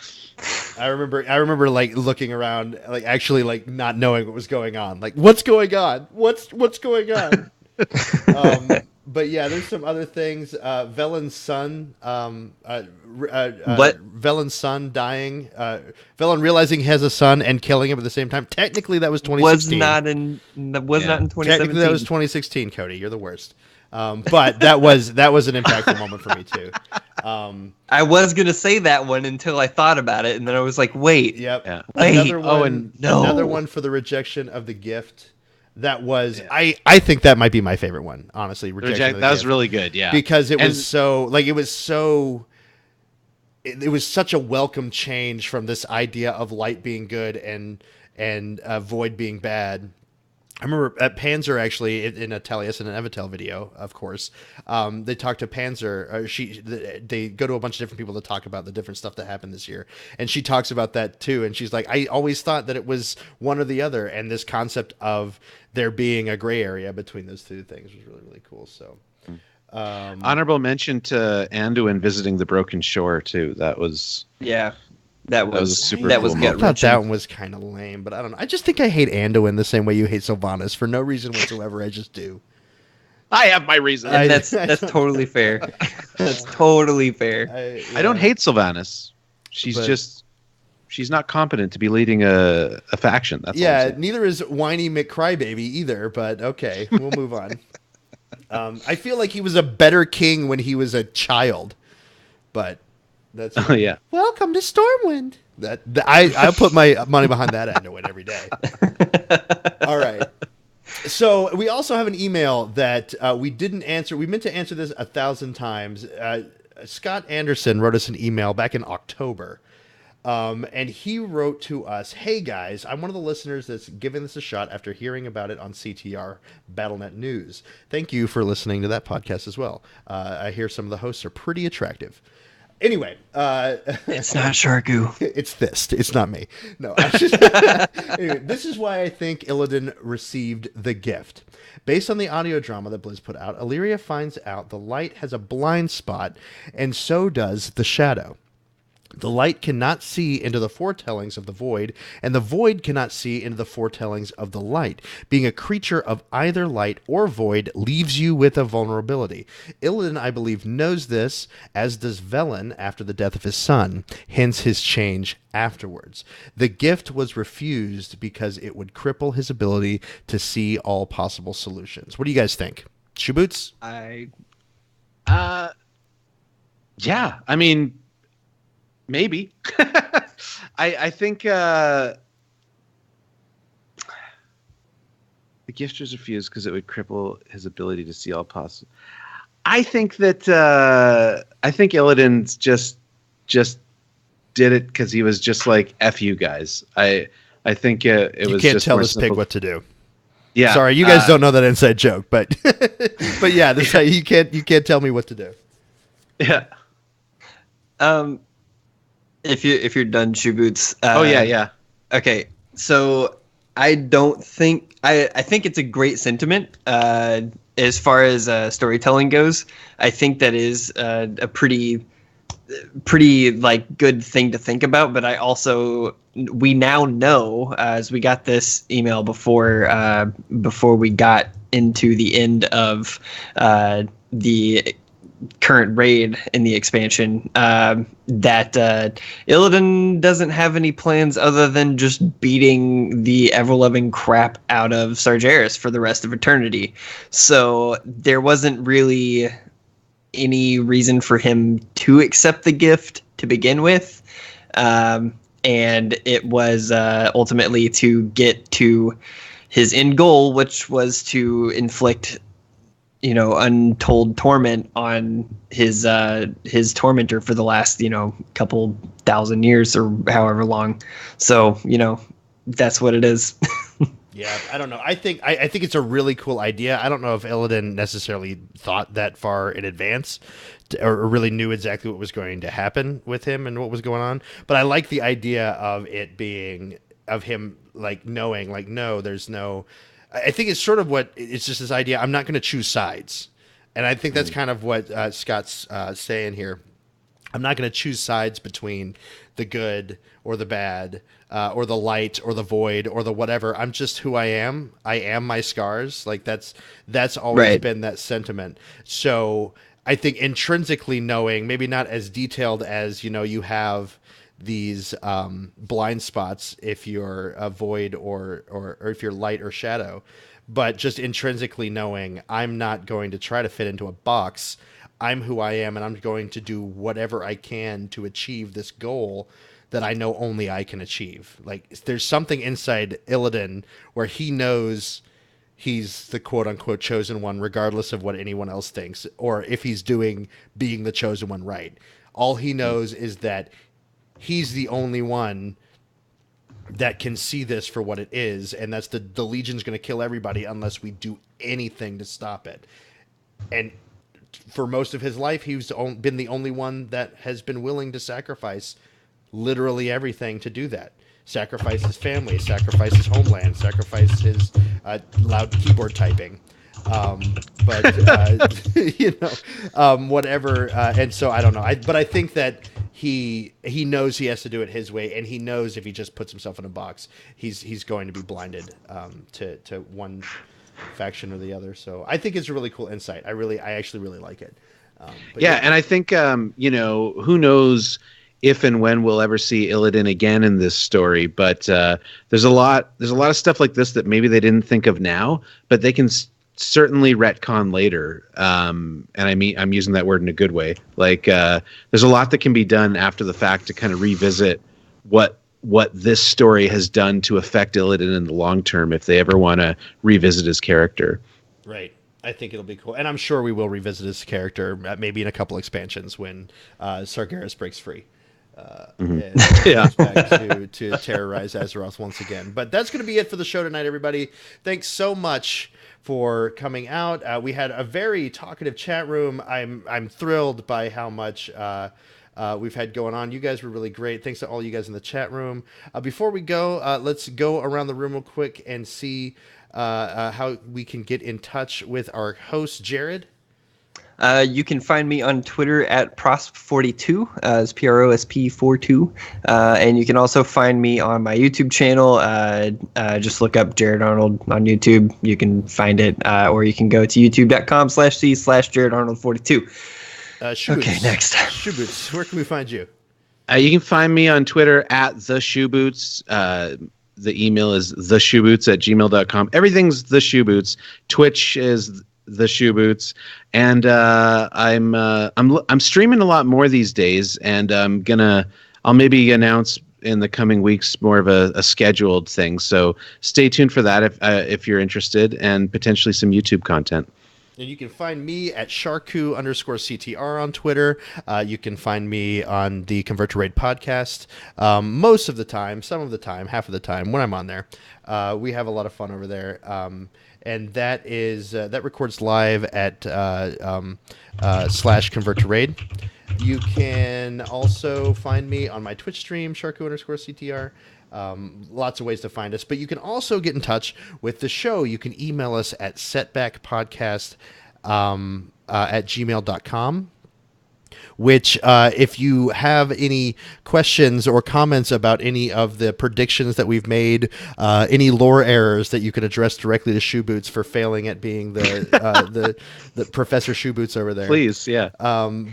I remember like looking around, like actually like not knowing what was going on. Like, what's going on? What's going on? But yeah, there's some other things. Velen's son, Velen's son dying. Velen realizing he has a son and killing him at the same time. Technically, that was 2016. Not in 2017. Technically, that was 2016. Cody, you're the worst. But that was an impactful moment for me too. I was gonna say that one until I thought about it, and then I was like, "Wait, yeah. wait, Another one for the rejection of the gift. That was I think that might be my favorite one, honestly. That was really good, yeah. Because it was so it was such a welcome change from this idea of light being good and void being bad. I remember at Panzer actually in a Taliesin and Evitel video, of course, they talked to Panzer. They go to a bunch of different people to talk about the different stuff that happened this year, and she talks about that too. And she's like, I always thought that it was one or the other, and this concept of there being a gray area between those two things was really, really cool. So, honorable mention to Anduin visiting the Broken Shore too. That was That was super that was cool. I gut thought wrenching. that one was kind of lame, but I don't know. I just think I hate Anduin the same way you hate Sylvanas for no reason whatsoever. I just do. I have my reason. And that's totally fair. That's totally fair. I don't hate Sylvanas. She's not competent to be leading a faction. That's all I'm saying. Neither is whiny McCrybaby either, but okay, we'll move on. I feel like he was a better king when he was a child, but that's Oh yeah. welcome to Stormwind. I put my money behind that Anduin every day. All right. So we also have an email that we didn't answer. We meant to answer this 1,000 times. Scott Anderson wrote us an email back in October. And he wrote to us, "Hey guys, I'm one of the listeners that's giving this a shot after hearing about it on CTR BattleNet News. Thank you for listening to that podcast as well. I hear some of the hosts are pretty attractive. Anyway, It's not Sharku. it's this. It's not me. No. Anyway, this is why I think Illidan received the gift. Based on the audio drama that Blizz put out, Illyria finds out the light has a blind spot, and so does the shadow. The light cannot see into the foretellings of the void, and the void cannot see into the foretellings of the light. Being a creature of either light or void leaves you with a vulnerability. Illidan, I believe, knows this, as does Velen after the death of his son, hence his change afterwards. The gift was refused because it would cripple his ability to see all possible solutions. What do you guys think? Shoeboots? Yeah. I mean, maybe. I think the gift was refused because it would cripple his ability to see all possible. I think that I think Illidan's just did it because he was just like, F you guys. I think it was. You can't just tell more this pig simple. what to do. Yeah. Sorry, you guys don't know that inside joke, but but yeah, this you can't tell me what to do. Yeah. If you're done, Shoe Boots. Yeah. Okay, so I don't think I think it's a great sentiment as far as storytelling goes. I think that is a pretty like good thing to think about. But we now know, as we got this email before we got into the end of the current raid in the expansion, that Illidan doesn't have any plans other than just beating the ever-loving crap out of Sargeras for the rest of eternity. So there wasn't really any reason for him to accept the gift to begin with. And it was ultimately to get to his end goal, which was to inflict untold torment on his tormentor for the last, couple thousand years or however long. So, that's what it is. Yeah, I don't know. I think it's a really cool idea. I don't know if Illidan necessarily thought that far in advance or really knew exactly what was going to happen with him and what was going on. But I like the idea of it being of him like knowing like, no, there's no. I think it's sort of it's just this idea. I'm not going to choose sides. And I think that's kind of what Scott's saying here. I'm not going to choose sides between the good or the bad or the light or the void or the whatever. I'm just who I am. I am my scars. Like that's always been that sentiment. So I think intrinsically knowing, maybe not as detailed as, you have these blind spots if you're a void or if you're light or shadow, but just intrinsically knowing I'm not going to try to fit into a box. I'm who I am, and I'm going to do whatever I can to achieve this goal that I know only I can achieve. Like there's something inside Illidan where he knows he's the quote unquote chosen one, regardless of what anyone else thinks, or if he's being the chosen one right. All he knows is that he's the only one that can see this for what it is, and that's the Legion's going to kill everybody unless we do anything to stop it. And for most of his life, he's been the only one that has been willing to sacrifice literally everything to do that. Sacrifice his family, sacrifice his homeland, sacrifice his loud keyboard typing. Whatever. And so I don't know. But I think that he knows he has to do it his way, and he knows if he just puts himself in a box, he's going to be blinded to one faction or the other. So I think it's a really cool insight. I actually really like it. And I think who knows if and when we'll ever see Illidan again in this story, but there's a lot of stuff like this that maybe they didn't think of now, but they can certainly retcon later. And I mean, I'm using that word in a good way. Like there's a lot that can be done after the fact to kind of revisit what this story has done to affect Illidan in the long term if they ever want to revisit his character. Right. I think it'll be cool. And I'm sure we will revisit his character maybe in a couple expansions when Sargeras breaks free. And goes back to terrorize Azeroth once again. But that's going to be it for the show tonight, everybody. Thanks so much for coming out. We had a very talkative chat room. I'm thrilled by how much we've had going on. You guys were really great. Thanks to all you guys in the chat room. Before we go, let's go around the room real quick and see how we can get in touch with our host, Jared. You can find me on Twitter at prosp42, it's PROSP42, and you can also find me on my YouTube channel. Just look up Jared Arnold on YouTube. You can find it, or you can go to youtube.com/c/Jared Arnold 42. Okay, next. Shoeboots, where can we find you? You can find me on Twitter at the Shoeboots. The email is theshoeboots@gmail.com. Everything's the Shoeboots. Twitch is the Shoeboots, and I'm streaming a lot more these days, and I'll maybe announce in the coming weeks more of a scheduled thing. So stay tuned for that if you're interested, and potentially some YouTube content. And you can find me at Sharku_CTR on Twitter. You can find me on the Convert to Raid podcast. Most of the time, some of the time, half of the time when I'm on there. We have a lot of fun over there. And that is that records live at /Convert to Raid. You can also find me on my Twitch stream, Sharku_CTR. Lots of ways to find us, but you can also get in touch with the show. You can email us at setbackpodcast at gmail.com, which if you have any questions or comments about any of the predictions that we've made, any lore errors that you can address directly to Shoeboots for failing at being the Professor Shoeboots over there. Please, yeah.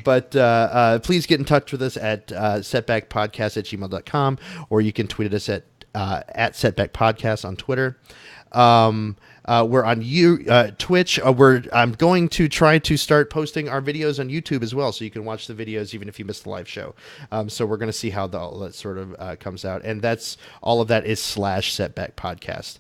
But please get in touch with us at setbackpodcast@gmail.com, or you can tweet at us at setbackpodcast on Twitter. We're on Twitch. I'm going to try to start posting our videos on YouTube as well, so you can watch the videos even if you missed the live show. So we're going to see how all that sort of comes out, and all of that is /setbackpodcast.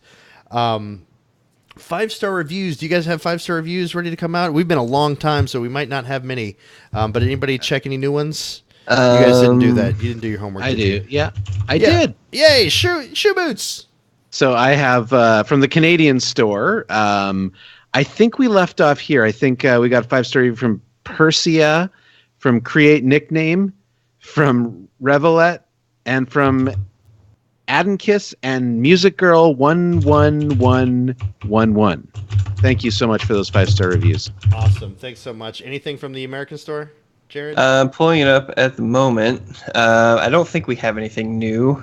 5-star reviews. Do you guys have 5-star reviews ready to come out? We've been a long time, so we might not have many. But anybody check any new ones? You guys didn't do that. You didn't do your homework. I do. You? Yeah, I did. Yay! Shoeboots. So I have from the Canadian store. I think we left off here. I think we got a 5-star review from Persia, from Create Nickname, from Revelet, and from Adenkiss and Music Girl 11111. Thank you so much for those 5-star reviews. Awesome. Thanks so much. Anything from the American store, Jared? Pulling it up at the moment. I don't think we have anything new.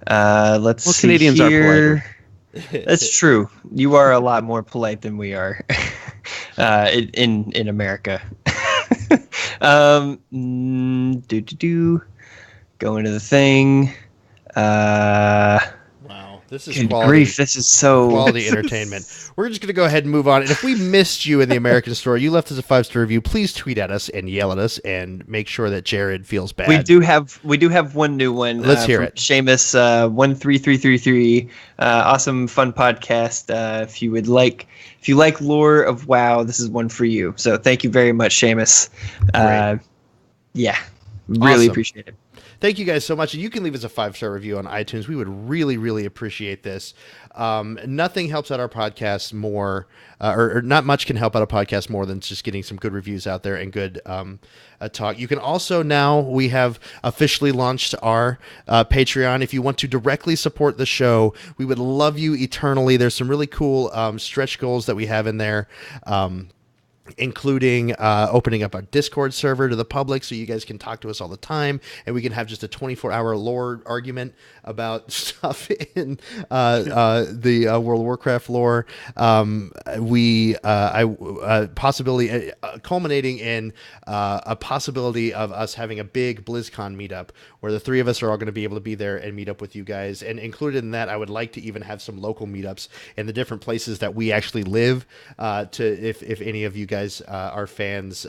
Let's see Canadians here. are politer. That's true. You are a lot more polite than we are in America. Go into the thing. Wow, this is Good quality. grief, this is so quality entertainment. We're just going to go ahead and move on. And if we missed you in the American store, you left us a 5-star review, please tweet at us and yell at us and make sure that Jared feels bad. We do have one new one. Let's hear it. Seamus 13333. Awesome, fun podcast. If you like lore of WoW, this is one for you. So thank you very much, Seamus. Yeah. Really Awesome. appreciate it. Thank you guys so much. And you can leave us a 5-star review on iTunes. We would really, really appreciate this. Nothing helps out our podcast more, or not much can help out a podcast more than just getting some good reviews out there and good talk. You can also now, we have officially launched our Patreon. If you want to directly support the show, we would love you eternally. There's some really cool stretch goals that we have in there. Including opening up our Discord server to the public so you guys can talk to us all the time, and we can have just a 24-hour lore argument about stuff in the World of Warcraft lore. Possibility culminating in a possibility of us having a big BlizzCon meetup where the three of us are all going to be able to be there and meet up with you guys. And included in that, I would like to even have some local meetups in the different places that we actually live. If any of you guys are fans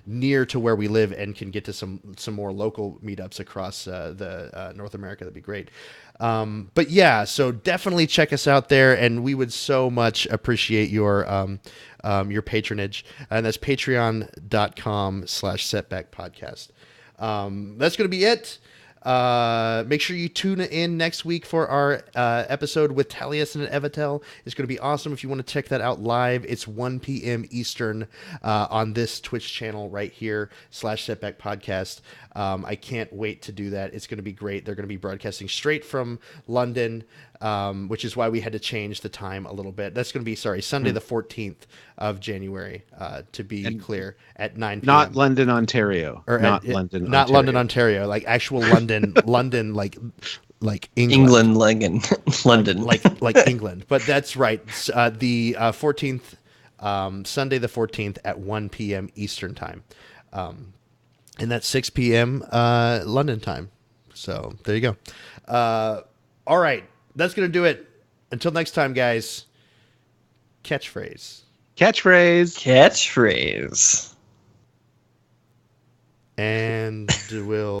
near to where we live and can get to some more local meetups across the North America, that'd be great. But yeah, so definitely check us out there, and we would so much appreciate your patronage, and that's patreon.com/setbackpodcast. That's going to be it. Make sure you tune in next week for our episode with Taliesin and Evitel. It's going to be awesome. If you want to check that out live, it's 1 p.m. Eastern on this Twitch channel right here /Setback Podcast. I can't wait to do that. It's going to be great. They're going to be broadcasting straight from London, which is why we had to change the time a little bit. That's going to be, Sunday the 14th of January, to be clear, at 9 p.m. Not London, Ontario. Or not London, Ontario, like actual London, London, like England, London, like England. But that's right. The 14th, Sunday the 14th at 1 p.m. Eastern time, and that's 6 p.m. London time. So there you go. All right, that's gonna do it. Until next time, guys. Catchphrase. Catchphrase. And we'll